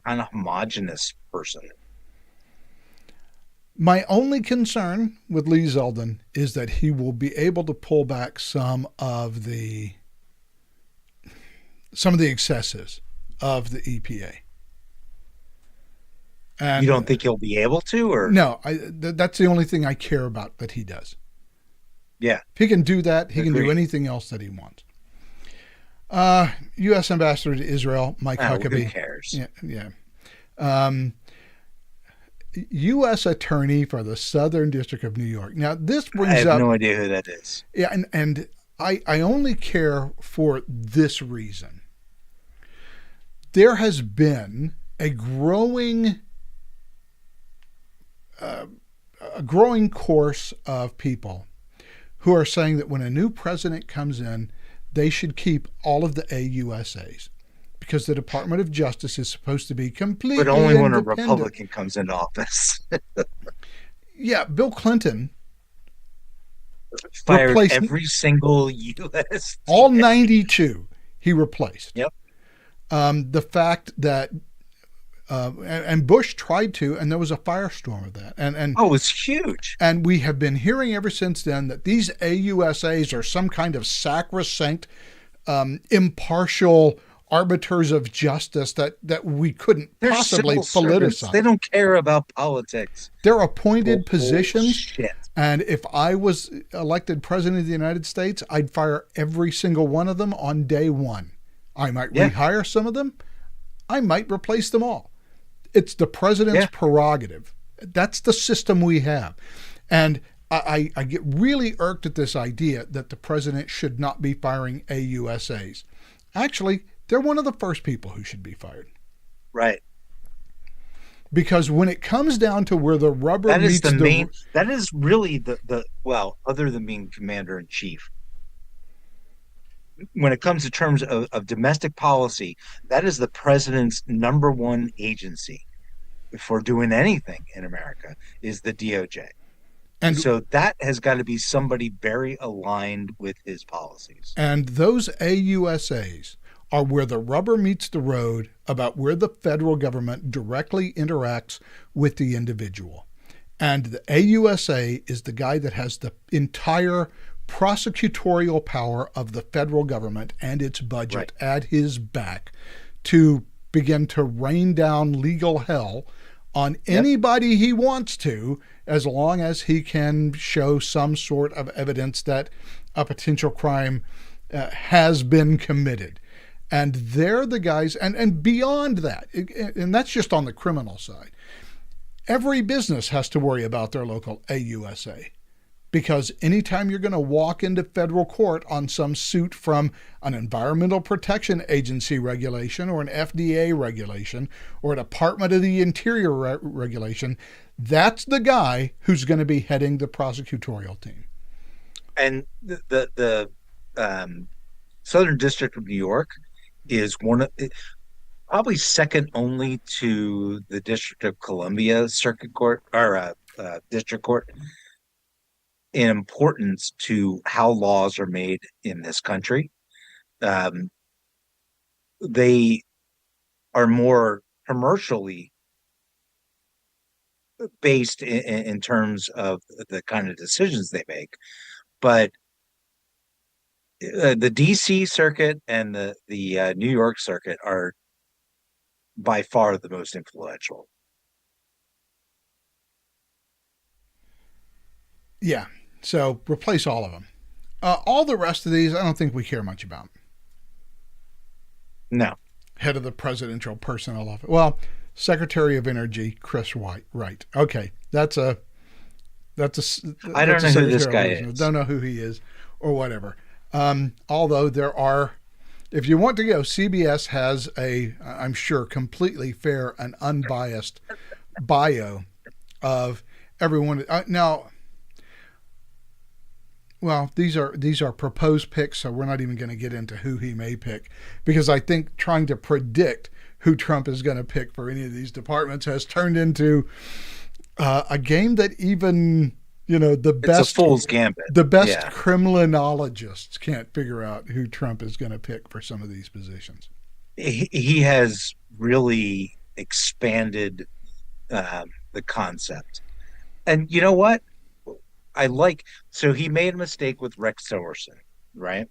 kind of homogenous person. my only concern with Lee Zeldin is that he will be able to pull back some of the excesses of the EPA. And You don't think he'll be able to, or no, that's the only thing I care about that he does. yeah, If he can do that, he can do agreed. anything else that he wants. U.S. Ambassador to Israel, Mike Who Huckabee. cares? Yeah, yeah. U.S. Attorney for the Southern District of New York. Now, this I brings have up, no idea who that is. yeah, and I only care for this reason. There has been a growing course of people who are saying that when a new president comes in, they should keep all of the AUSAs, because the Department of Justice is supposed to be completely But only when a independent. Republican comes into office. Yeah, Bill Clinton Fired replaced every single U.S. all 92. He replaced. Yep. The fact that and Bush tried to, and there was a firestorm of that. And Oh, it's huge. and we have been hearing ever since then that these AUSAs are some kind of sacrosanct, impartial arbiters of justice that we couldn't They're possibly civil servants. politicize. They don't care about politics. They're appointed positions. Shit. And if I was elected president of the United States, I'd fire every single one of them on day one. I might rehire some of them. I might replace them all. It's the president's prerogative. That's the system we have. And I get really irked at this idea that the president should not be firing AUSAs. Actually, they're one of the first people who should be fired. Right. Because when it comes down to where the rubber That is meets the main. That is really the well, other than being commander in chief. When it comes to terms of domestic policy, that is the president's number one agency for doing anything in America is the DOJ. and So that has got to be somebody very aligned with his policies. And those AUSAs are where the rubber meets the road about where the federal government directly interacts with the individual. And the AUSA is the guy that has the entire prosecutorial power of the federal government and its budget at his back to begin to rain down legal hell on anybody he wants to, as long as he can show some sort of evidence that a potential crime has been committed. And they're the guys, and beyond that, and that's just on the criminal side. Every business has to worry about their local AUSA, because anytime you're going to walk into federal court on some suit from an Environmental Protection Agency regulation or an FDA regulation or a Department of the Interior regulation, that's the guy who's going to be heading the prosecutorial team. And the Southern District of New York is one of Probably second only to the District of Columbia Circuit Court or District Court in importance to how laws are made in this country. Um, they are more commercially based in terms of the kind of decisions they make. But the DC circuit and the New York circuit are by far the most influential. Yeah. So replace all of them. All the rest of these, I don't think we care much about. No, Head of the Presidential Personnel Office. Well, Secretary of Energy, Chris White. Right. Okay. That's I don't a know who this secretary guy of business. is. Don't know who he is or whatever. Although there are, if you want to go, CBS has a, I'm sure, completely fair and unbiased bio of everyone. Now, well, these are proposed picks, so we're not even going to get into who he may pick, because I think trying to predict who Trump is going to pick for any of these departments has turned into a game that even the It's a best fool's gambit. the best Yeah. criminologists can't figure out who Trump is going to pick for some of these positions. He has really expanded the concept. And you know what? I like, so he made a mistake with Rex Tillerson, right?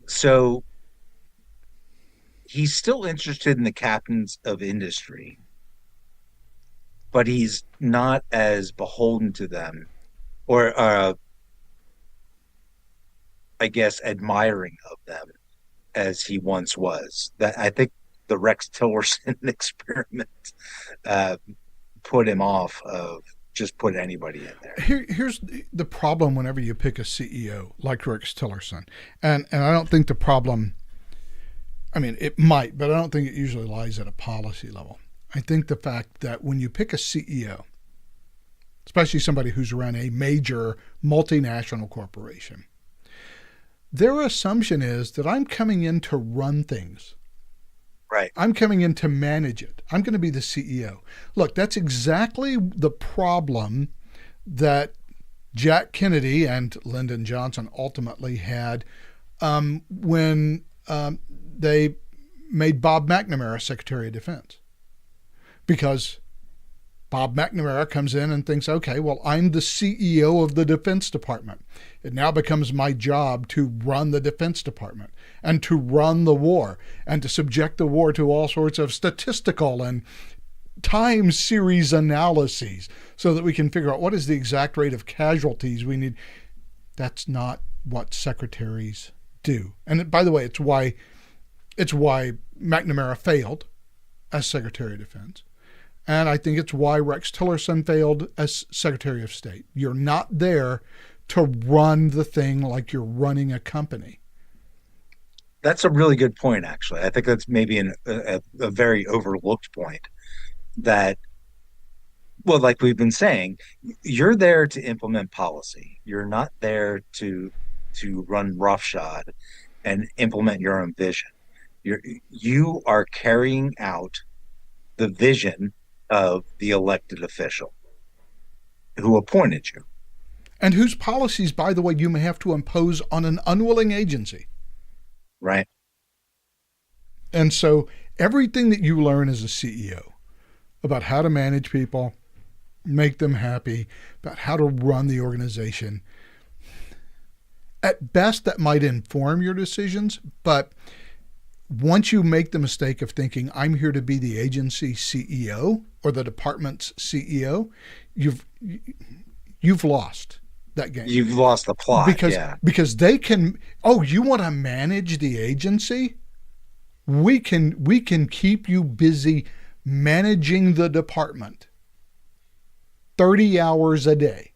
So he's still interested in the captains of industry, but he's not as beholden to them or, I guess, admiring of them as he once was. That I think the Rex Tillerson experiment uh, put him off of just put anybody in there. Here's the problem whenever you pick a CEO like Rex Tillerson, and I don't think the problem. I mean, it might, but I don't think it usually lies at a policy level. I think the fact that when you pick a CEO, especially somebody who's run a major multinational corporation, their assumption is that I'm coming in to run things. Right. I'm coming in to manage it. I'm going to be the CEO. Look, that's exactly the problem that Jack Kennedy and Lyndon Johnson ultimately had when they made Bob McNamara Secretary of Defense. Because Bob McNamara comes in and thinks, okay, well, I'm the CEO of the Defense Department. It now becomes my job to run the Defense Department and to run the war and to subject the war to all sorts of statistical and time series analyses so that we can figure out what is the exact rate of casualties we need. That's not what secretaries do. And by the way, it's why McNamara failed as Secretary of Defense. And I think it's why Rex Tillerson failed as Secretary of State. You're not there to run the thing like you're running a company. That's a really good point, actually. I think that's maybe a very overlooked point that, well, like we've been saying, you're there to implement policy. You're not there to run roughshod and implement your own vision. You are carrying out the vision of the elected official who appointed you, And whose policies, by the way, you may have to impose on an unwilling agency. right? And so everything that you learn as a CEO about how to manage people, make them happy, about how to run the organization, at best that might inform your decisions, but once you make the mistake of thinking I'm here to be the agency CEO or the department's CEO, you've lost that game. You've lost the plot. because Yeah. because they can, oh, you want to manage the agency? We can keep you busy managing the department 30 hours a day.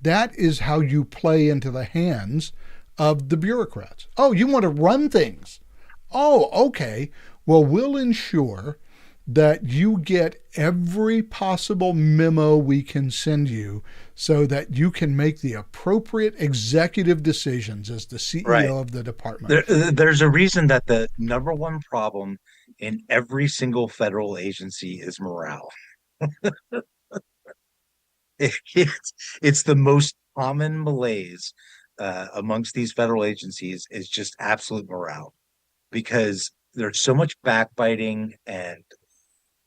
That is how you play into the hands of the bureaucrats. Oh, you want to run things. Oh, okay. Well, we'll ensure that you get every possible memo we can send you so that you can make the appropriate executive decisions as the Right. CEO of the department. There's a reason that the number one problem in every single federal agency is morale. It's the most common malaise amongst these federal agencies is just absolute morale because there's so much backbiting. And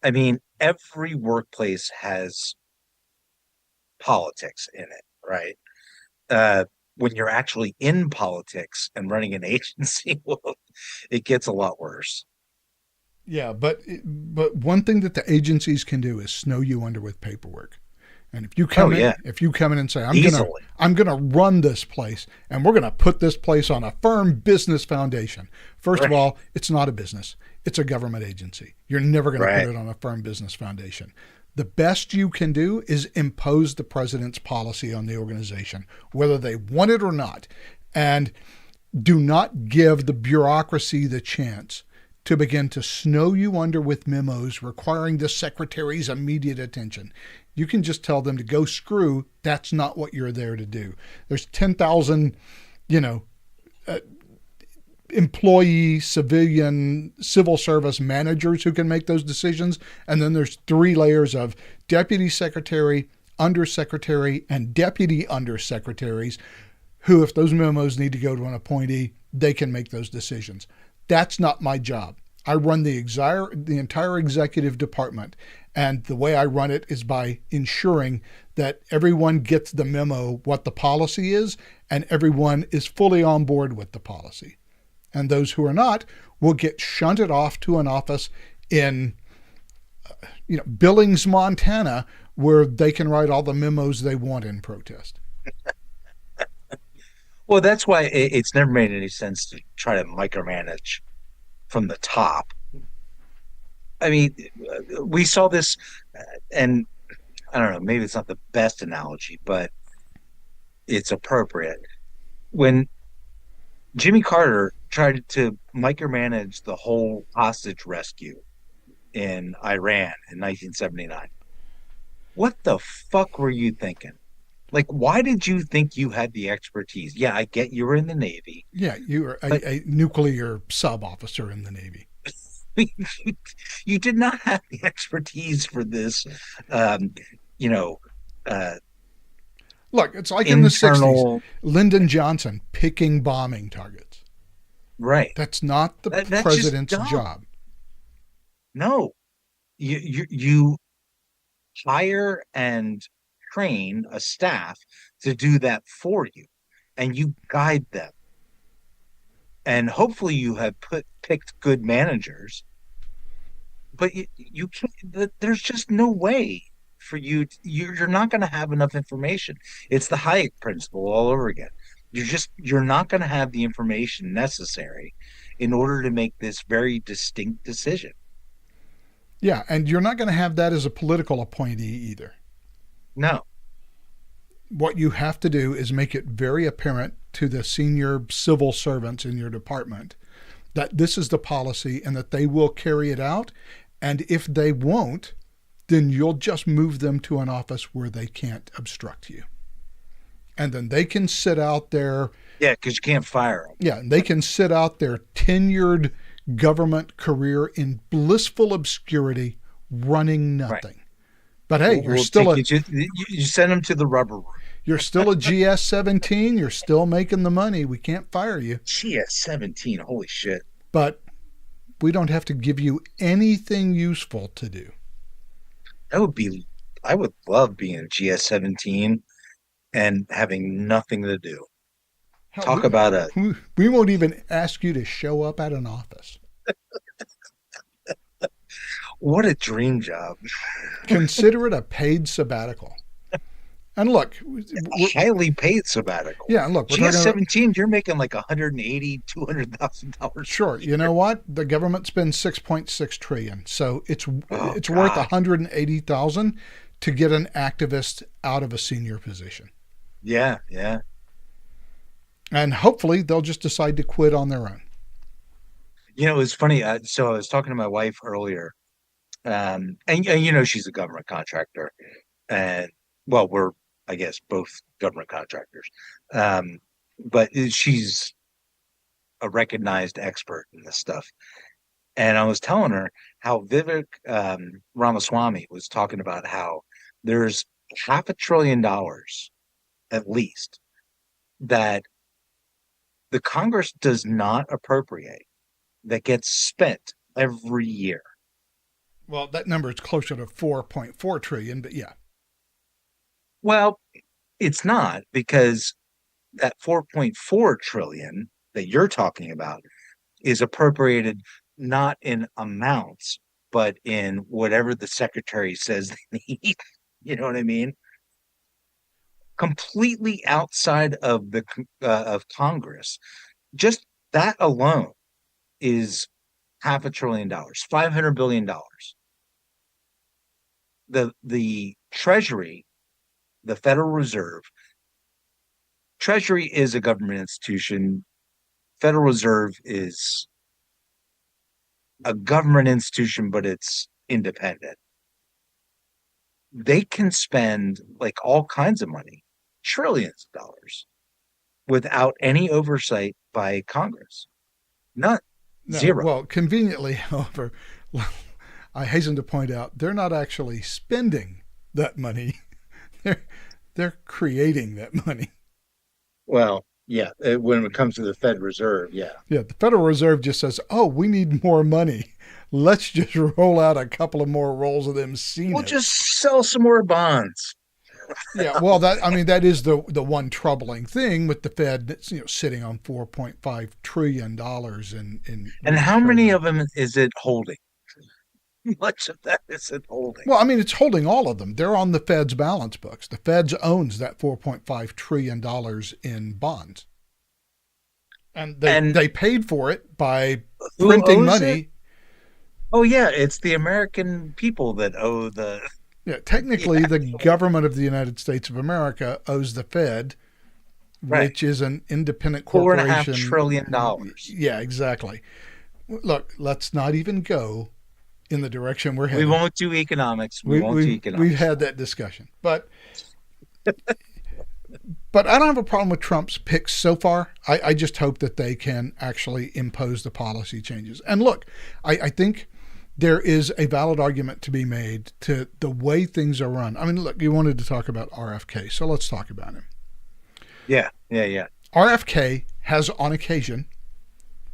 I mean, every workplace has politics in it, right? Uh, when you're actually in politics and running an agency, well, it gets a lot worse. Yeah, but one thing that the agencies can do is snow you under with paperwork. And Oh yeah, if you come in and say, easily. I'm gonna run this place and we're gonna put this place on a firm business foundation. First of Right, all, it's not a business. It's a government agency. You're never gonna put right. it on a firm business foundation. The best you can do is impose the president's policy on the organization, whether they want it or not. And do not give the bureaucracy the chance to begin to snow you under with memos requiring the secretary's immediate attention. You can just tell them to go screw. That's not what you're there to do. There's 10,000, you know, uh, employee, civilian, civil service managers who can make those decisions. And then there's three layers of deputy secretary, undersecretary, and deputy undersecretaries who, if those memos need to go to an appointee, they can make those decisions. That's not my job. I run the entire executive department, and the way I run it is by ensuring that everyone gets the memo what the policy is, and everyone is fully on board with the policy. And those who are not will get shunted off to an office in Billings, Montana, where they can write all the memos they want in protest. Well, that's why it's never made any sense to try to micromanage from the top. I mean, we saw this, and I don't know, maybe it's not the best analogy, but it's appropriate. When Jimmy Carter tried to micromanage the whole hostage rescue in Iran in 1979, what the fuck were you thinking? Like, why did you think you had the expertise? Yeah, I get you were in the Navy, Yeah, you are but a nuclear sub officer in the Navy. you did not have the expertise for this, um, you know, uh, Look, it's like in the 60s, internal, Lyndon Johnson picking bombing targets. right. That's not the That's just president's dumb. job. No, you hire and train a staff to do that for you, and you guide them. And hopefully, you have picked good managers, but you can't. There's just no way for you're not going to have enough information. It's the Hayek principle all over again. You're not going to have the information necessary in order to make this very distinct decision. Yeah, and you're not going to have that as a political appointee either. No. What you have to do is make it very apparent to the senior civil servants in your department that this is the policy and that they will carry it out. And if they won't, then you'll just move them to an office where they can't obstruct you. And then they can sit out there. Yeah, because you can't fire them. Yeah, they can sit out their tenured government career in blissful obscurity, running Right. nothing. But hey, We'll take you send them to the rubber room. you're still a GS-17. You're still making the money. We can't fire you, GS 17. Holy shit. but we don't have to give you anything useful to do. That would be, I would love being a GS 17 and having nothing to do. Hell, Talk about a, we won't even ask you to show up at an office. what a dream job. Consider it a paid sabbatical. And look, Highly paid sabbatical. yeah, and look, we're GS talking about, 17, you're making like 180, $200,000. sure, you know what? The government spends 6.6 trillion. So Oh it's worth God. 180,000 to get an activist out of a senior position. Yeah, yeah. And hopefully they'll just decide to quit on their own. You know, it's funny. So I was talking to my wife earlier, And you know she's a government contractor, and well, we're I guess both government contractors, um, but she's a recognized expert in this stuff. And I was telling her how Vivek Ramaswamy was talking about how there's $500 billion at least that the Congress does not appropriate that gets spent every year. Well, that number is closer to 4.4 trillion, but yeah. Well, it's not because that 4.4 trillion that you're talking about is appropriated not in amounts, but in whatever the secretary says they need. You know what I mean? Completely outside of the of Congress. Just that alone is $500 billion, $500 billion. The Treasury, the Federal Reserve, Treasury is a government institution. Federal Reserve is a government institution, but it's independent. They can spend like all kinds of money, trillions of dollars, without any oversight by Congress. None. No, Zero. well, conveniently, however, I hasten to point out they're not actually spending that money. They're they're creating that money. Well, yeah, when it comes to the Fed Reserve, yeah. Yeah, the Federal Reserve just says, "Oh, we need more money. Let's just roll out a couple of more rolls of them We'll CNITs." just sell some more bonds. Yeah, well, that is the one troubling thing with the Fed that's sitting on $4.5 trillion in And U.S. how many Treasury. of them is it holding? Much of that is it holding. Well, I mean, it's holding all of them. They're on the Fed's balance books. The Fed owns that $4.5 trillion in bonds, and they And they paid for it by who printing owes it? money. Oh yeah, it's the American people that owe the Yeah, technically, yeah, the government of the United States of America owes the Fed, right. which is an independent $4.5 trillion. corporation. Yeah, exactly. Look, let's not even go in the direction we're We headed. won't do economics. We We, won't do we've we've economics. had that discussion, but I don't have a problem with Trump's picks so far. I just hope that they can actually impose the policy changes. And look, I think there is a valid argument to be made to the way things are run. I mean, look, you wanted to talk about RFK, so let's talk about him. Yeah, yeah, yeah. RFK has, on occasion,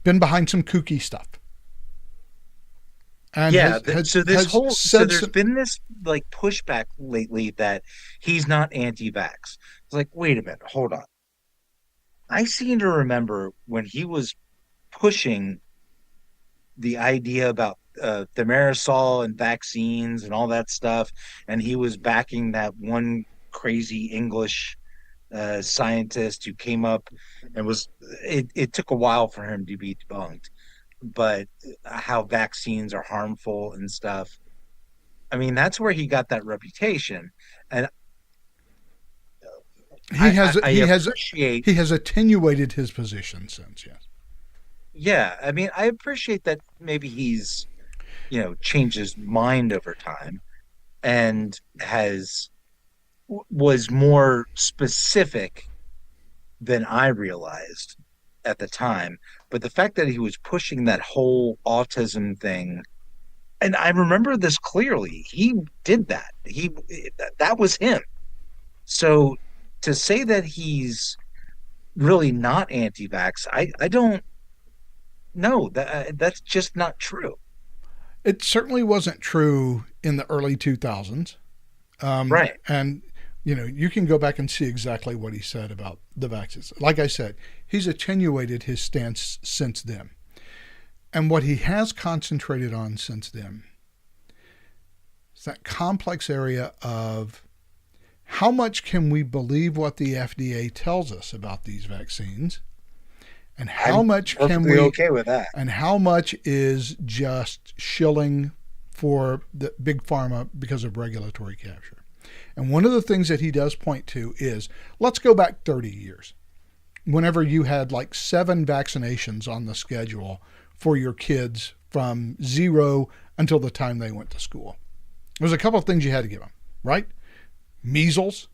been behind some kooky stuff. And Yeah, has so said there's some. been this like pushback lately that he's not anti-vax. It's like, wait a minute, hold on. I seem to remember when he was pushing the idea about thimerosal and vaccines and all that stuff, and he was backing that one crazy English scientist who came up and was. It took a while for him to be debunked, but how vaccines are harmful and stuff. I mean, that's where he got that reputation, and He has I he has appreciate. he has attenuated his position since. Yes. Yeah, I mean, I appreciate that maybe he's changed his mind over time and has was more specific than I realized at the time. But the fact that he was pushing that whole autism thing, and I remember this clearly, he did that. That was him. So to say that he's really not anti-vax, I don't know that that's just not true. It certainly wasn't true in the early 2000s. Right. And, you can go back and see exactly what he said about the vaccines. Like I said, he's attenuated his stance since then. And what he has concentrated on since then is that complex area of how much can we believe what the FDA tells us about these vaccines, and how I'm much can perfectly we okay with that. and how much is just shilling for the big pharma because of regulatory capture. And one of the things that he does point to is, let's go back 30 years. Whenever you had like 7 vaccinations on the schedule for your kids from 0 until the time they went to school. There's a couple of things you had to give them, right? Measles,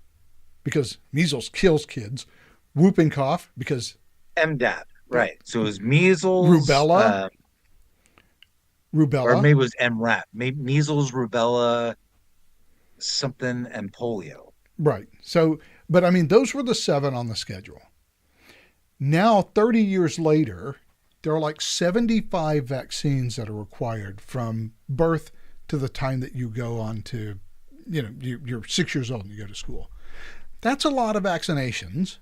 because measles kills kids. Whooping cough, because MDAP, right? So it was measles, rubella, or rubella, maybe it was MRAP, maybe measles, rubella, something, and polio. right. So, but I mean, those were the 7 on the schedule. Now, 30 years later, there are like 75 vaccines that are required from birth to the time that you go on to, you're 6 years old and you go to school. That's a lot of vaccinations.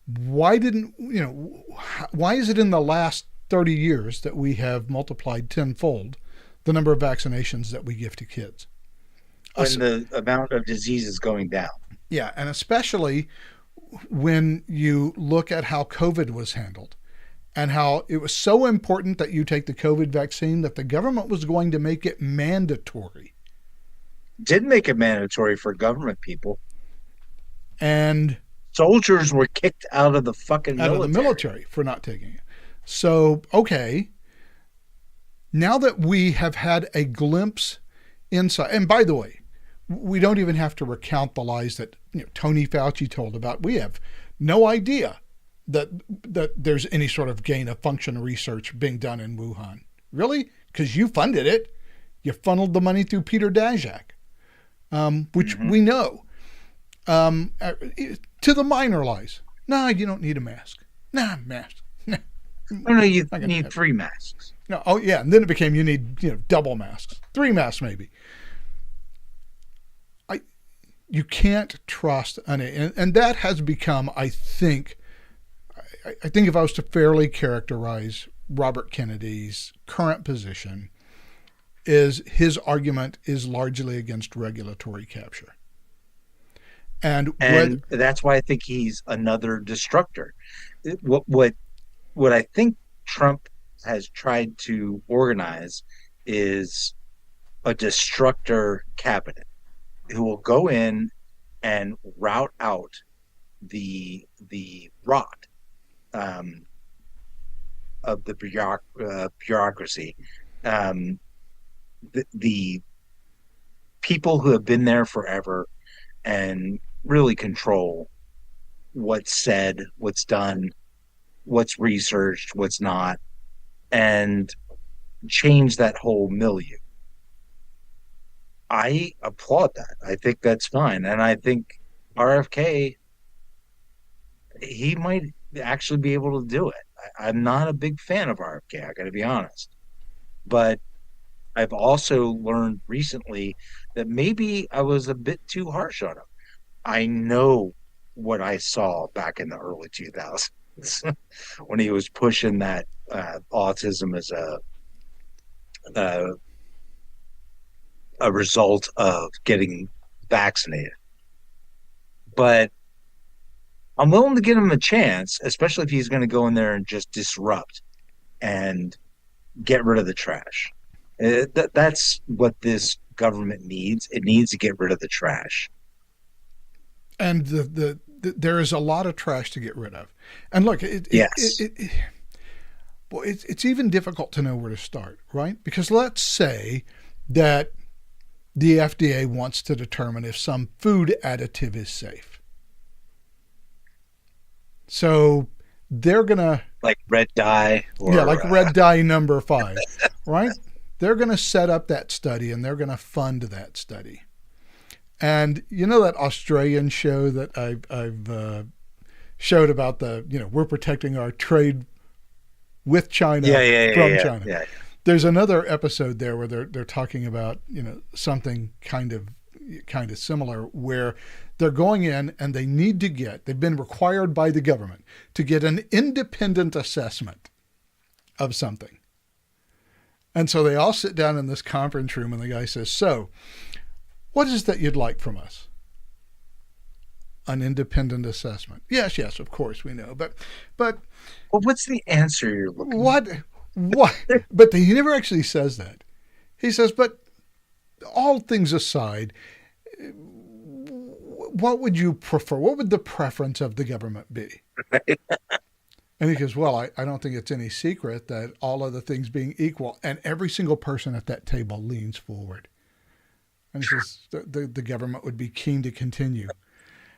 Why is it in the last 30 years that we have multiplied tenfold the number of vaccinations that we give to kids? When the amount of disease is going down. Yeah, and especially when you look at how COVID was handled and how it was so important that you take the COVID vaccine that the government was going to make it mandatory. Did make it mandatory for government people. And soldiers were kicked out of the fucking military for not taking it. So, okay, now that we have had a glimpse inside, and by the way, we don't even have to recount the lies that Tony Fauci told about. We have no idea that there's any sort of gain of function research being done in Wuhan. Really? Because you funded it. You funneled the money through Peter Daszak, which we know. To the minor lies. No, you don't need a mask. Nah, mask. Nah. No, you need 3 masks. No, oh yeah, and then it became you need double masks, 3 masks maybe. You can't trust and that has become, I think if I was to fairly characterize Robert Kennedy's current position, is his argument is largely against regulatory capture. And that's why I think he's another destructor. What I think Trump has tried to organize is a destructor cabinet who will go in and rout out the rot of the bureaucracy. The people who have been there forever and really control what's said, what's done, what's researched, what's not, and change that whole milieu. I applaud that. I think that's fine. And I think RFK, he might actually be able to do it. I'm not a big fan of RFK, I got to be honest. But I've also learned recently that maybe I was a bit too harsh on him. I know what I saw back in the early 2000s when he was pushing that autism as a result of getting vaccinated. But I'm willing to give him a chance, especially if he's going to go in there and just disrupt and get rid of the trash. That's what this government needs. It needs to get rid of the trash. And there is a lot of trash to get rid of. And look, it's even difficult to know where to start, right? Because let's say that the FDA wants to determine if some food additive is safe. So they're going to... like red dye? like red dye number 5, right? They're going to set up that study and they're going to fund that study. And you know that Australian show that I've showed about we're protecting our trade with China from China. Yeah. There's another episode there where they're talking about something kind of similar, where they're going in and they've been required by the government to get an independent assessment of something. And so they all sit down in this conference room and the guy says, "So, what is that you'd like from us?" An independent assessment. Yes, of course we know. But well, what's the answer you're looking for? What? But he never actually says that. He says, but all things aside, what would you prefer? What would the preference of the government be? And he goes, well, I don't think it's any secret that all other things being equal, and every single person at that table leans forward. And he says, the government would be keen to continue.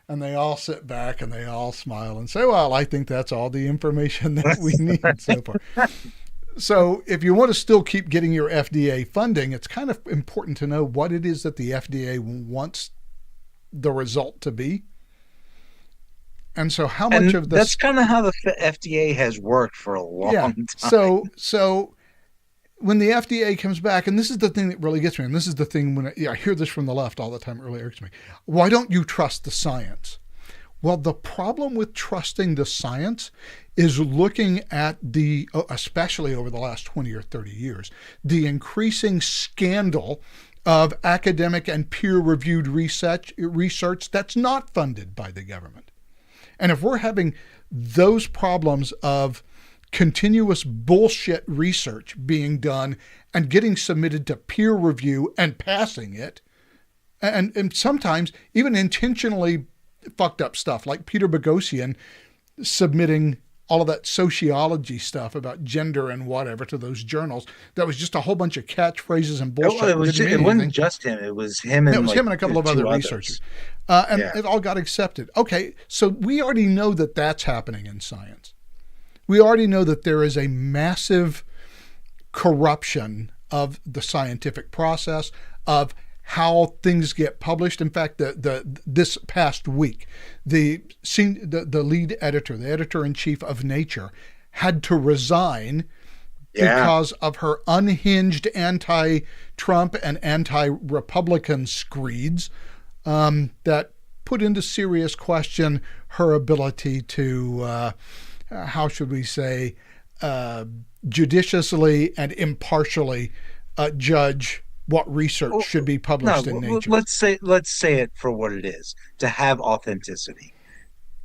And they all sit back and they all smile and say, well, I think that's all the information that we need so far. So if you want to still keep getting your FDA funding, it's kind of important to know what it is that the FDA wants the result to be. And so how much of this... That's kind of how the FDA has worked for a long time. So when the FDA comes back, and this is the thing that really gets me, and this is the thing when I hear this from the left all the time, it really irks me. Why don't you trust the science? Well, the problem with trusting the science is looking at especially over the last 20 or 30 years, the increasing scandal of academic and peer-reviewed research that's not funded by the government. And if we're having those problems of continuous bullshit research being done and getting submitted to peer review and passing it, and sometimes even intentionally fucked up stuff like Peter Boghossian submitting all of that sociology stuff about gender and whatever to those journals. That was just a whole bunch of catchphrases and bullshit. It wasn't just him. It was him and him and a couple of other researchers. It all got accepted. Okay, so we already know that that's happening in science. We already know that there is a massive corruption of the scientific process, of how things get published. In fact, this past week, the lead editor, the editor-in-chief of Nature, had to resign because of her unhinged anti-Trump and anti-Republican screeds that put into serious question her ability to, how should we say, judiciously and impartially judge what research should be published in Nature. Let's say it for what it is, to have authenticity.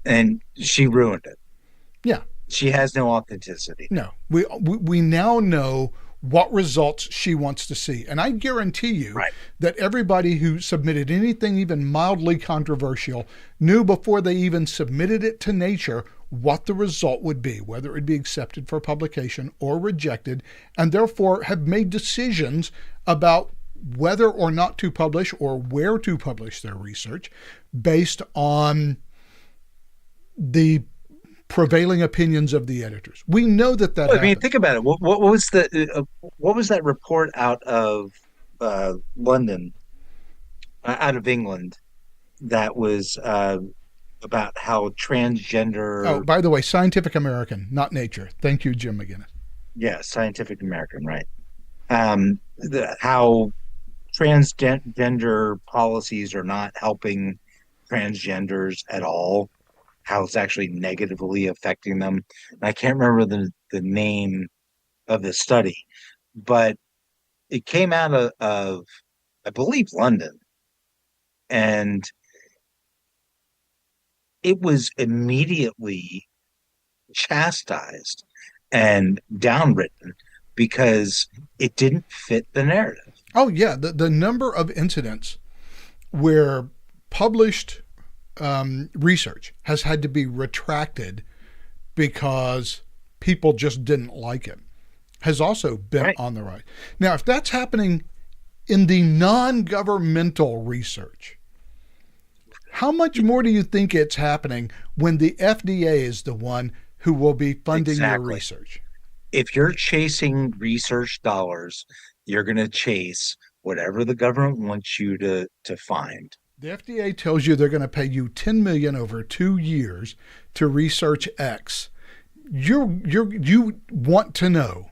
And she ruined it. Yeah. She has no authenticity. No. We now know what results she wants to see. And I guarantee you that everybody who submitted anything even mildly controversial knew before they even submitted it to Nature what the result would be, whether it would be accepted for publication or rejected, and therefore have made decisions about whether or not to publish or where to publish their research based on the prevailing opinions of the editors. We know that I mean, think about it. What was that report out of London, out of England, that was about how transgender... Oh, by the way, Scientific American, not Nature. Thank you, Jim McGinnis. Yeah, Scientific American, right. How transgender policies are not helping transgenders at all, how it's actually negatively affecting them. And I can't remember the name of the study, but it came out of I believe, London. And it was immediately chastised and downwritten because it didn't fit the narrative. Oh, yeah. The number of incidents where published research has had to be retracted because people just didn't like it has also been on the rise. Now, if that's happening in the non-governmental research, how much more do you think it's happening when the FDA is the one who will be funding your research? If you're chasing research dollars, you're going to chase whatever the government wants you to find. The FDA tells you they're going to pay you $10 million over 2 years to research X. You want to know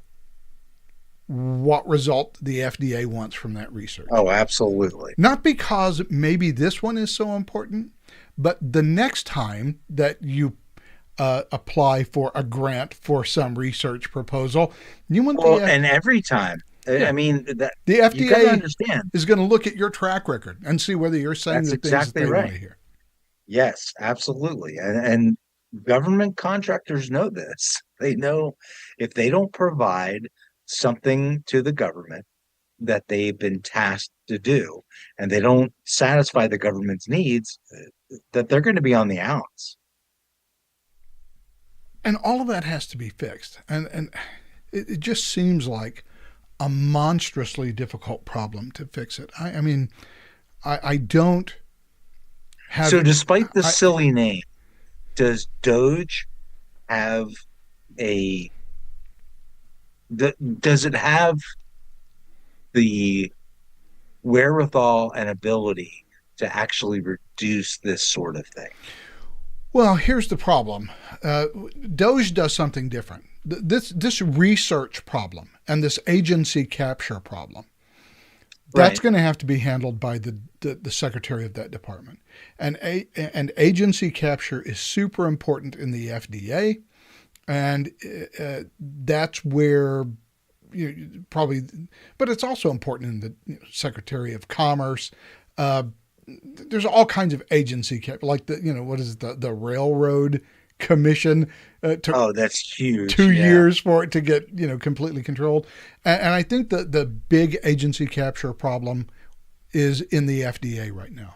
what result the FDA wants from that research. Oh, absolutely. Not because maybe this one is so important, but the next time that you apply for a grant for some research proposal, you want and every time. Yeah. I mean, the FDA is going to look at your track record and see whether you're saying the things that they want to hear. Yes, absolutely. And government contractors know this. They know if they don't provide something to the government that they've been tasked to do, and they don't satisfy the government's needs, that they're going to be on the outs. And all of that has to be fixed. And it just seems like a monstrously difficult problem to fix it. I mean, I don't have. So, despite the I, silly name, does Doge have a does it have the wherewithal and ability to actually reduce this sort of thing? well, here's the problem. Doge does something different. This research problem and this agency capture problem, that's Right. going to have to be handled by the secretary of that department. And agency capture is super important in the FDA, and that's where probably, but it's also important in the Secretary of Commerce. Uh, there's all kinds of agency capture, like what is it, the Railroad Commission took Oh, that's huge. Yeah.2 years for it to get completely controlled, and I think the big agency capture problem is in the FDA right now.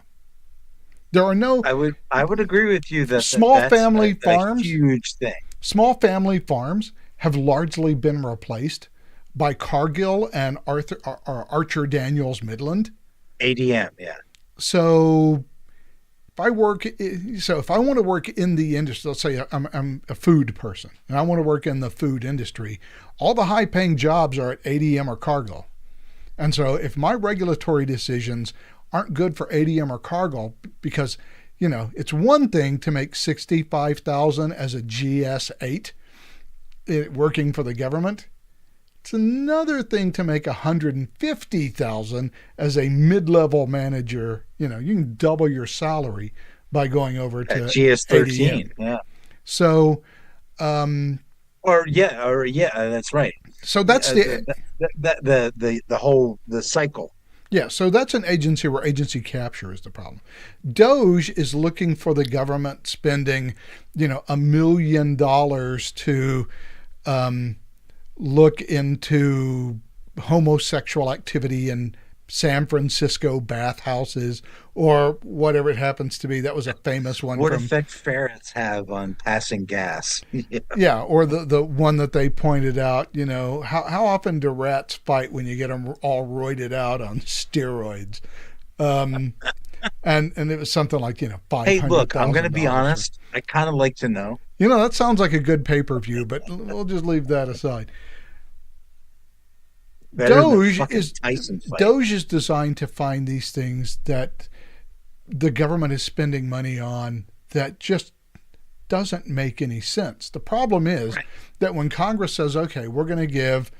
There are no I would agree with you that, small that's family a farms. huge thing. Small family farms have largely been replaced by Cargill and Archer Daniels Midland. ADM, yeah. So if I want to work in the industry, let's say I'm a food person and I want to work in the food industry, all the high paying jobs are at ADM or Cargill. And so if my regulatory decisions aren't good for ADM or Cargill, because it's one thing to make 65,000 as a GS8 working for the government. It's another thing to make 150,000 as a mid-level manager. You can double your salary by going over to At GS13, ADM. yeah. So, that's right. so that's the cycle. yeah. So that's an agency where agency capture is the problem. Doge is looking for the government spending, $1 million to look into homosexual activity in San Francisco bathhouses or whatever it happens to be. That was a famous one. What effect ferrets have on passing gas? Yeah. Yeah, or the one that they pointed out. How often do rats fight when you get them all roided out on steroids? And it was something like Hey, look, I'm going to $500,000. be honest. I kind of like to know. That sounds like a good pay-per-view, but we'll just leave that aside. Better than the Doge fucking is Tyson fight. Doge is designed to find these things that the government is spending money on that just doesn't make any sense. The problem is Right. that when Congress says, okay, we're going to give,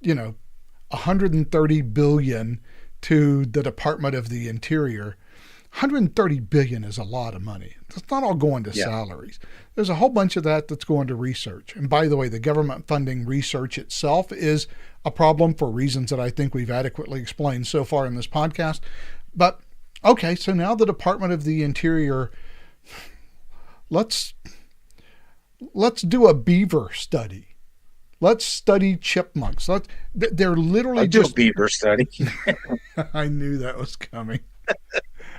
130 billion to the Department of the Interior, 130 billion is a lot of money. It's not all going to Yeah. salaries. There's a whole bunch of that's going to research. And by the way, the government funding research itself is a problem for reasons that I think we've adequately explained so far in this podcast. But okay, so now the Department of the Interior, let's do a beaver study. Let's study chipmunks. They're literally I'll do a just beaver study. I knew that was coming.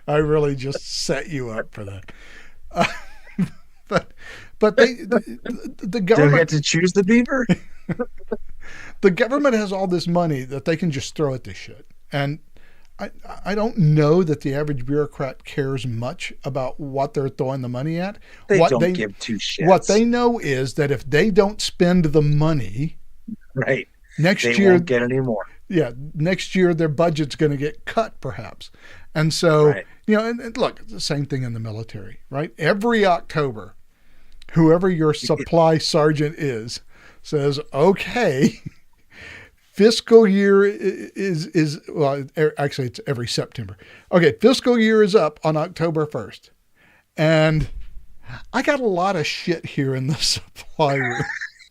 I really just set you up for that. But the Do I government get to choose the beaver? the government has all this money that they can just throw at this shit. And I don't know that the average bureaucrat cares much about what they're throwing the money at. They What don't give two shits. What they know is that if they don't spend the money right. next They year, won't get any more. yeah, next year their budget's going to get cut perhaps. And so, Right. and look, it's the same thing in the military, right? Every October, whoever your supply sergeant is says, okay, fiscal year is well, actually it's every September. Okay, fiscal year is up on October 1st. And I got a lot of shit here in the supply room.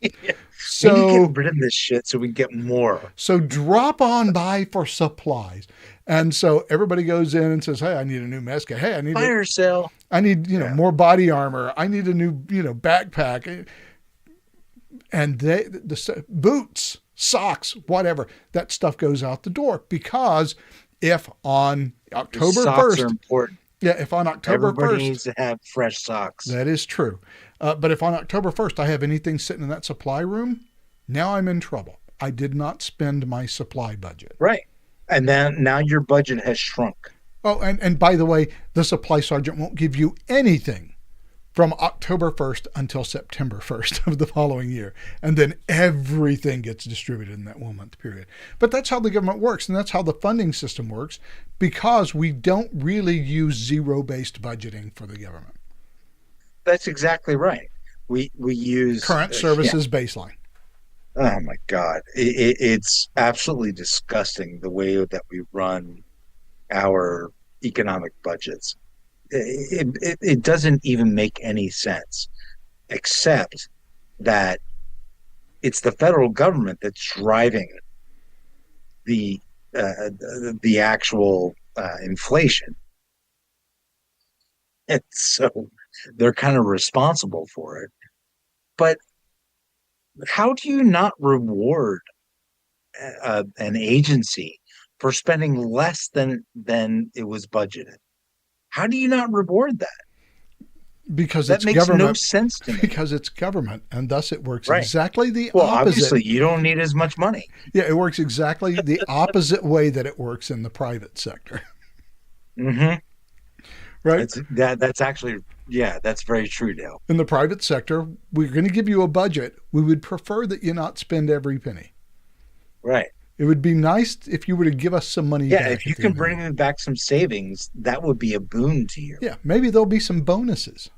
Yeah. So we need to get rid of this shit so we can get more. So drop on by for supplies. And so everybody goes in and says, hey, I need a new mask. Hey, I need Fire sale. I need, more body armor. I need a new, backpack. And the boots, socks, whatever, that stuff goes out the door. Because if on October Socks 1st, are important. Yeah, if on October Everybody 1st, needs to have fresh socks. that is true. But if on October 1st I have anything sitting in that supply room, now I'm in trouble. I did not spend my supply budget. Right. And then now your budget has shrunk. Oh, and by the way, the supply sergeant won't give you anything from October 1st until September 1st of the following year. And then everything gets distributed in that 1 month period. But that's how the government works, and that's how the funding system works, because we don't really use zero-based budgeting for the government. That's exactly right. We use Current services baseline. Oh my God. It's absolutely disgusting the way that we run our economic budgets. It doesn't even make any sense, except that it's the federal government that's driving the the actual inflation. And so they're kind of responsible for it. But how do you not reward an agency for spending less than it was budgeted? How do you not reward that? Because That it's makes no government, sense to me. because it's government, and thus it works Right. exactly the Well, opposite. obviously, you don't need as much money. Yeah, it works exactly the opposite way that it works in the private sector. Hmm. Right? That's actually, yeah, that's very true, Dale. In the private sector, we're going to give you a budget. We would prefer that you not spend every penny. Right. It would be nice if you were to give us some money Yeah, back. if you can bring me back some savings, that would be a boon to you. Yeah, maybe there'll be some bonuses.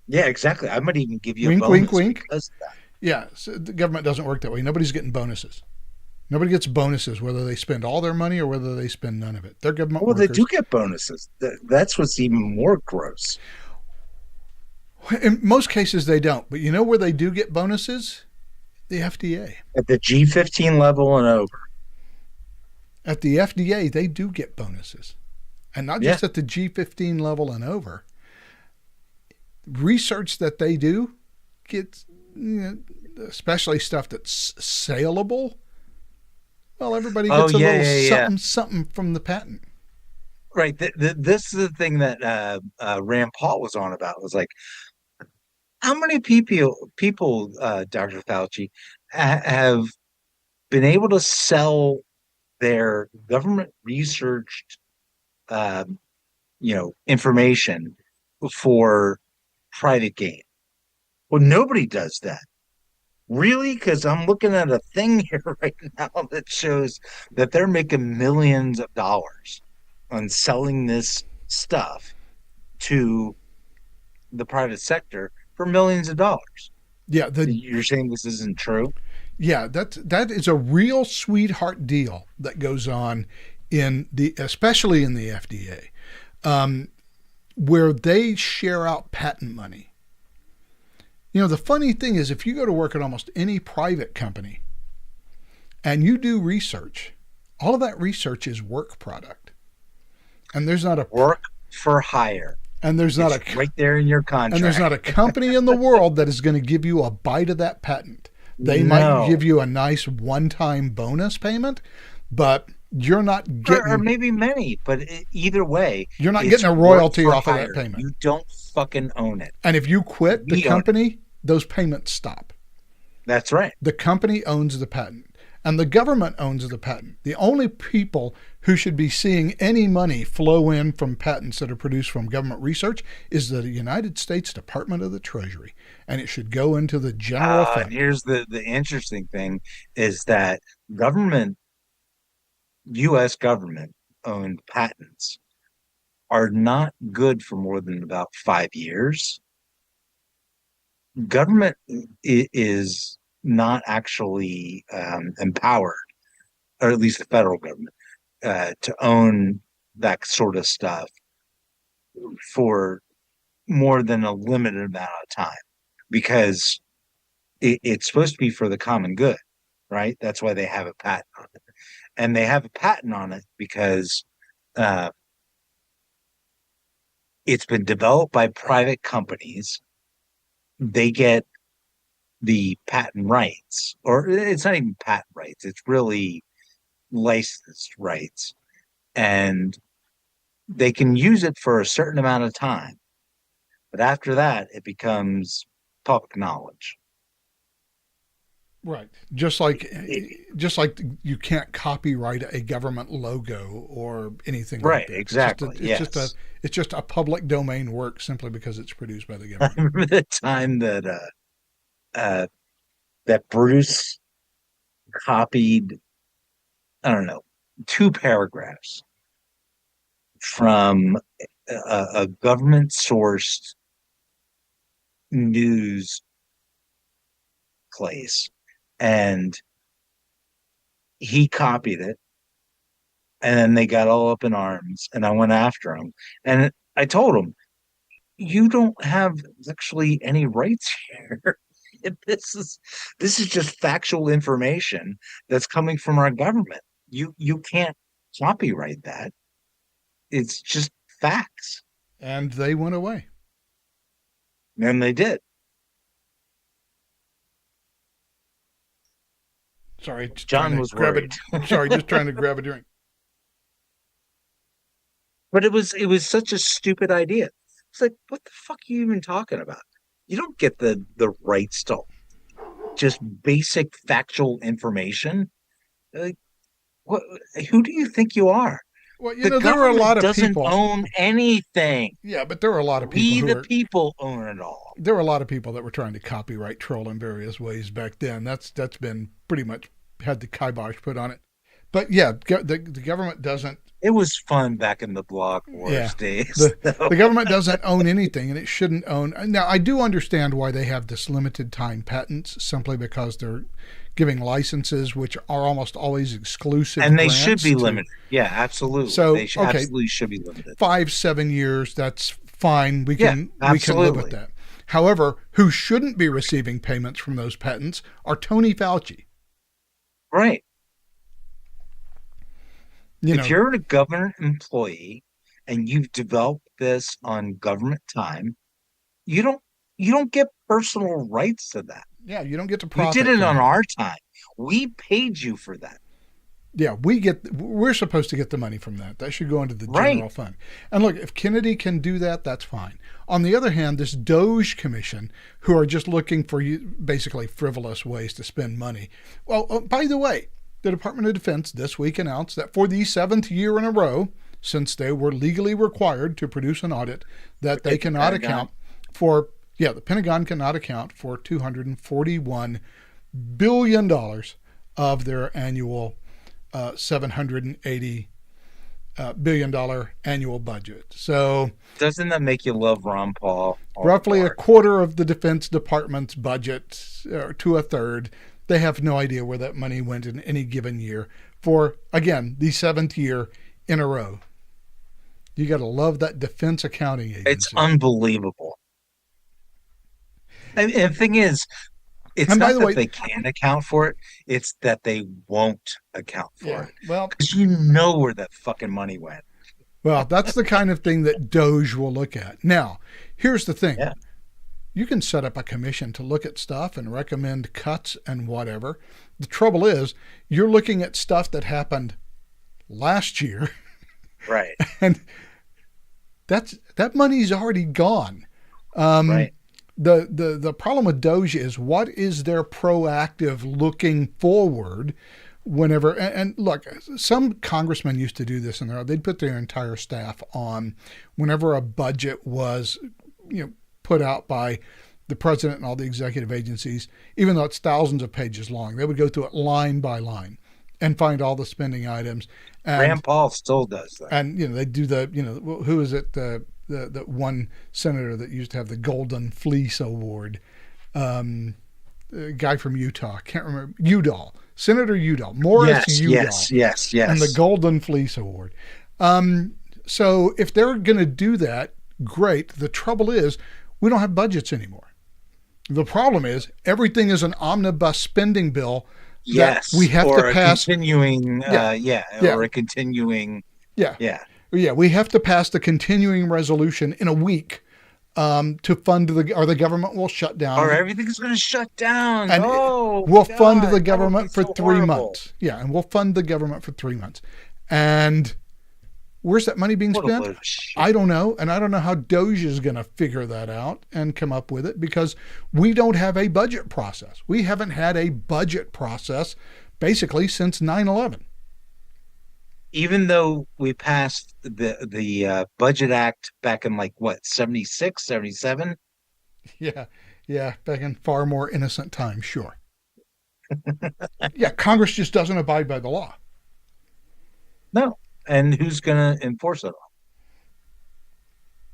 Yeah, exactly. I might even give you a Wink, bonus wink, wink. because of that. Yeah, so the government doesn't work that way. Nobody's getting bonuses. Nobody gets bonuses whether they spend all their money or whether they spend none of it. They're government Well, they workers. do get bonuses. That's what's even more gross. In most cases, they don't. But you know where they do get bonuses? The FDA. At the G15 level and over. At the FDA, they do get bonuses. And not just at the G15 level and over. Research that they do gets, especially stuff that's saleable. Well, everybody gets a little something from the patent. Right. This is the thing that Rand Paul was on about. It was like, how many people, Dr. Fauci, have been able to sell their government researched, information for private gain? Well, nobody does that. Really? Because I'm looking at a thing here right now that shows that they're making millions of dollars on selling this stuff to the private sector for millions of dollars. Yeah, You're saying this isn't true? Yeah, that is a real sweetheart deal that goes on especially in the FDA, where they share out patent money. The funny thing is, if you go to work at almost any private company and you do research, all of that research is work product. And there's not a work for hire. And there's not right there in your contract. And there's not a company in the world that is going to give you a bite of that patent. They might give you a nice one-time bonus payment, but you're not getting, or maybe many, but either way, you're not getting a royalty off hire. of that payment. You don't fucking own it. And if you quit the company, those payments stop. That's right. The company owns the patent, and the government owns the patent. The only people who should be seeing any money flow in from patents that are produced from government research is the United States Department of the Treasury, and it should go into the general fund. And here's the interesting thing is that U.S. government owned patents are not good for more than about 5 years. Government is not actually empowered, or at least the federal government, to own that sort of stuff for more than a limited amount of time, because it's supposed to be for the common good, right? That's why they have a patent on it. And they have a patent on it because it's been developed by private companies. They get the patent rights, or it's not even patent rights, it's really licensed rights. And they can use it for a certain amount of time, but after that, it becomes public knowledge. Right. Just like It- just like you can't copyright a government logo or anything like right, that. exactly. Yes. it's just a public domain work simply because it's produced by the I government. remember the time uh, that Bruce copied, I don't know, two paragraphs from a government sourced news place, and he copied it, and then they got all up in arms, and I went after him, and I told him, you don't have actually any rights here. this is this is just factual information that's coming from our government. You can't copyright that. It's just facts. And they went away. And they did. Sorry, just trying John to was grab worried. sorry, just trying to grab a drink. But it was such a stupid idea. It's like, what the fuck are you even talking about? You don't get the rights to just basic factual information. Like, what? Who do you think you are? Well, The there were a government lot of doesn't people. own anything. Yeah, but there were a lot of people We, who the were people, own it all. there were a lot of people that were trying to copyright troll in various ways back then. That's been pretty much had the kibosh put on it. But yeah, the government doesn't. It was fun back in the blog Yeah, wars days. the government doesn't own anything, and it shouldn't own. Now, I do understand why they have this limited time patents, simply because they're giving licenses which are almost always exclusive, And they should grants be to- limited. Yeah, absolutely. So, They okay. absolutely should be limited. 5-7 years. That's fine. We Yeah, can we can live with absolutely. that. However, who shouldn't be receiving payments from those patents are Tony Fauci. Right. If You're a government employee and you've developed this on government time, you don't you don't get personal rights to that. yeah, you don't get to You profit. did it from on that. our time. We paid you for that. Yeah, we're supposed to get the money from that. That should go into the Right. general fund. And look, if Kennedy can do that, that's fine. On the other hand, this Doge Commission, who are just looking for basically frivolous ways to spend money. Well, by the way, the Department of Defense this week announced that for the 7th year in a row, since they were legally required to produce an audit, that they cannot account for, the Pentagon cannot account for $241 billion of their annual $780 billion annual budget. So Doesn't that make you love Ron Paul? all the roughly a more? quarter of the Defense Department's budget, to a third. They have no idea where that money went in any given year for, again, the 7th year in a row. You got to love that Defense Accounting Agency. It's unbelievable. And the thing is, it's And by not the that way- they can account for it, it's that they won't account for Yeah, it. well, Because you know where that fucking money went. that's the kind of thing that Doge will look at. Now, here's the thing. Yeah. You can set up a commission to look at stuff and recommend cuts and whatever. The trouble is, you're looking at stuff that happened last year, Right. and that money's already gone. Right. The problem with Doge is, what is their proactive looking forward whenever, and look, some congressmen used to do this, and they'd put their entire staff on whenever a budget was, put out by the president and all the executive agencies, even though it's thousands of pages long. They would go through it line by line and find all the spending items. And, Rand Paul still does that. and they do who is it? The one senator that used to have the Golden Fleece Award, a guy from Utah, I can't remember, Udall, Senator Udall, Morris Udall. Yes. And the Golden Fleece Award. So if they're going to do that, great. The trouble is, we don't have budgets anymore. The problem is, everything is an omnibus spending bill that Yes. we have or to a pass. continuing, Yeah. or a continuing, Yeah, we have to pass the continuing resolution in a week to fund or the government will shut down. or everything's going to shut down. And Oh, we'll God, fund the that would government be for so 3 horrible. months. Yeah, and we'll fund the government for 3 months. And Where's that money being What a spent? load of shit. I don't know. And I don't know how Doge is going to figure that out and come up with it, because we don't have a budget process. We haven't had a budget process basically since 9/11. Even though we passed the Budget Act back in like what, 76, 77. Yeah. Yeah. Back in far more innocent times. Sure. Yeah. Congress just doesn't abide by the law. No. And who's going to enforce it?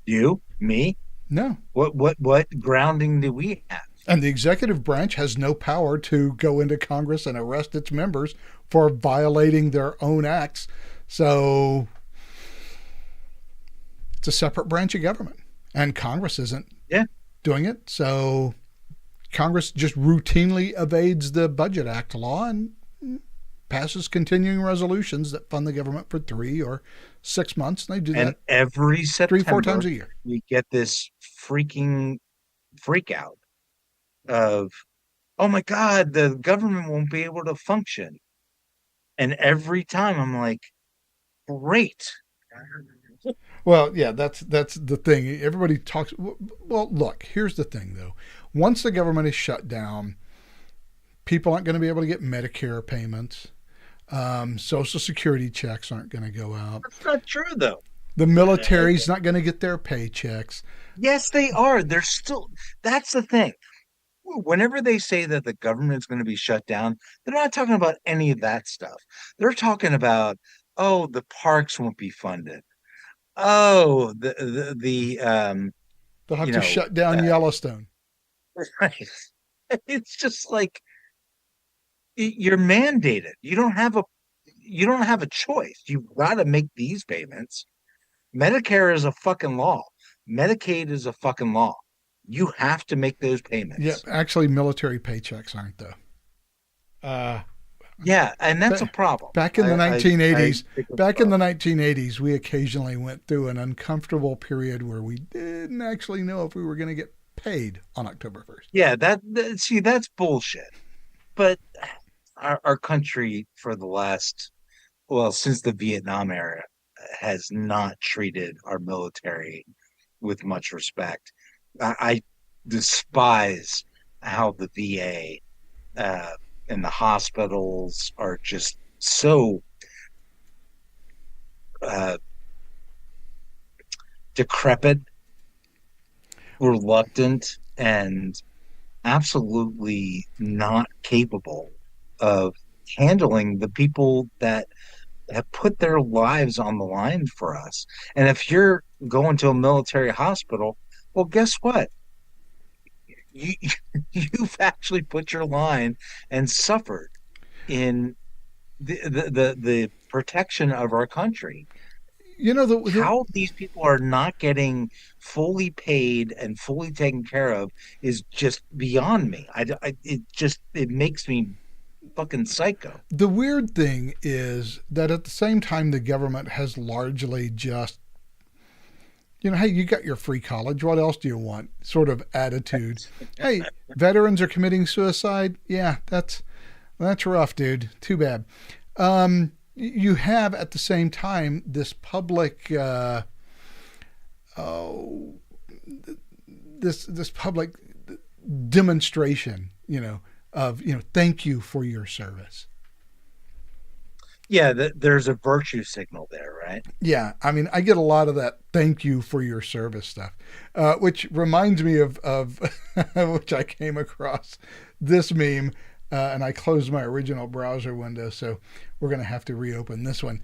You? Me? No. What grounding do we have? And the executive branch has no power to go into Congress and arrest its members for violating their own acts. So it's a separate branch of government. And Congress isn't Yeah. doing it. So Congress just routinely evades the Budget Act law and passes continuing resolutions that fund the government for 3 or 6 months. And they do And that every 3-4 times September, a year. we get this freaking freak out of, oh my God, the government won't be able to function. And every time I'm like, great. Well, yeah, that's the thing. Everybody talks. Well, look, here's the thing, though. Once the government is shut down, people aren't going to be able to get Medicare payments. Social Security checks aren't going to go out. That's not true, though. The military's not going to get their paychecks. Yes, they are. They're still, that's the thing. Whenever they say that the government's going to be shut down, they're not talking about any of that stuff. They're talking about, oh, the parks won't be funded. Oh, They'll have you to know, shut down Yellowstone. right. It's just like you're mandated. You don't have a choice. You've got to make these payments. Medicare is a fucking law. Medicaid is a fucking law. You have to make those payments. Yeah, actually, military paychecks aren't, though. Yeah, and that's a problem. Back in the 1980s, back in the problem. 1980s, we occasionally went through an uncomfortable period where we didn't actually know if we were going to get paid on October 1st. Yeah, see, that's bullshit. But our country for the last, well, since the Vietnam era, has not treated our military with much respect. I despise how the VA and the hospitals are just so uh, decrepit, reluctant, and absolutely not capable of handling the people that have put their lives on the line for us. And if you're going to a military hospital, well, guess what? You you've actually put your line and suffered in the protection of our country. You know, How these people are not getting fully paid and fully taken care of is just beyond me. It makes me fucking psycho. the weird thing is that at the same time, the government has largely just, hey, you got your free college. What else do you want? Sort of attitude. Hey, veterans are committing suicide. Yeah, that's rough, dude. Too bad. You have at the same time this public, this public demonstration, of thank you for your service. Yeah, there's a virtue signal there, right? Yeah, I mean, I get a lot of that "thank you for your service" stuff, which reminds me of which I came across this meme, and I closed my original browser window, so we're gonna have to reopen this one.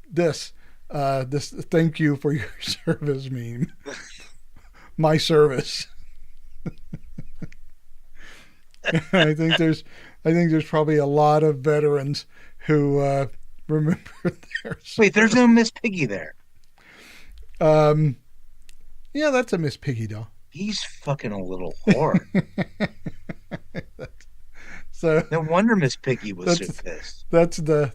This "thank you for your service" meme, my service. I think there's probably a lot of veterans who remember their Wait, there's no Miss Piggy there. Um, yeah, that's a Miss Piggy doll. He's fucking a little whore. So No wonder Miss Piggy was so that's pissed. that's the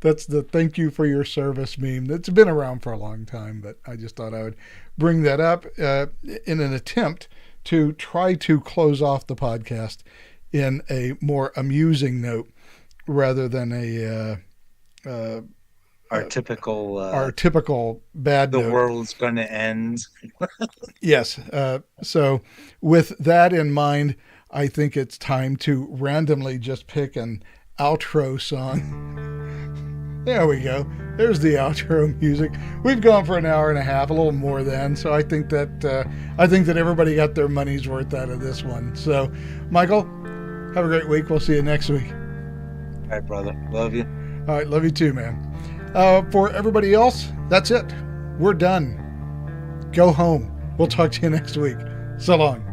that's the "thank you for your service" meme. That's been around for a long time, but I just thought I would bring that up in an attempt to try to close off the podcast in a more amusing note rather than a Our our typical bad the note. world's going to end. Yes. So, with that in mind, I think it's time to randomly just pick an outro song. There we go. There's the outro music. We've gone for an hour and a half, a little more than. So I think that everybody got their money's worth out of this one. So, Michael, have a great week. We'll see you next week. All right, brother. Love you. All right, love you too, man. For everybody else, that's it. We're done. Go home. We'll talk to you next week. So long.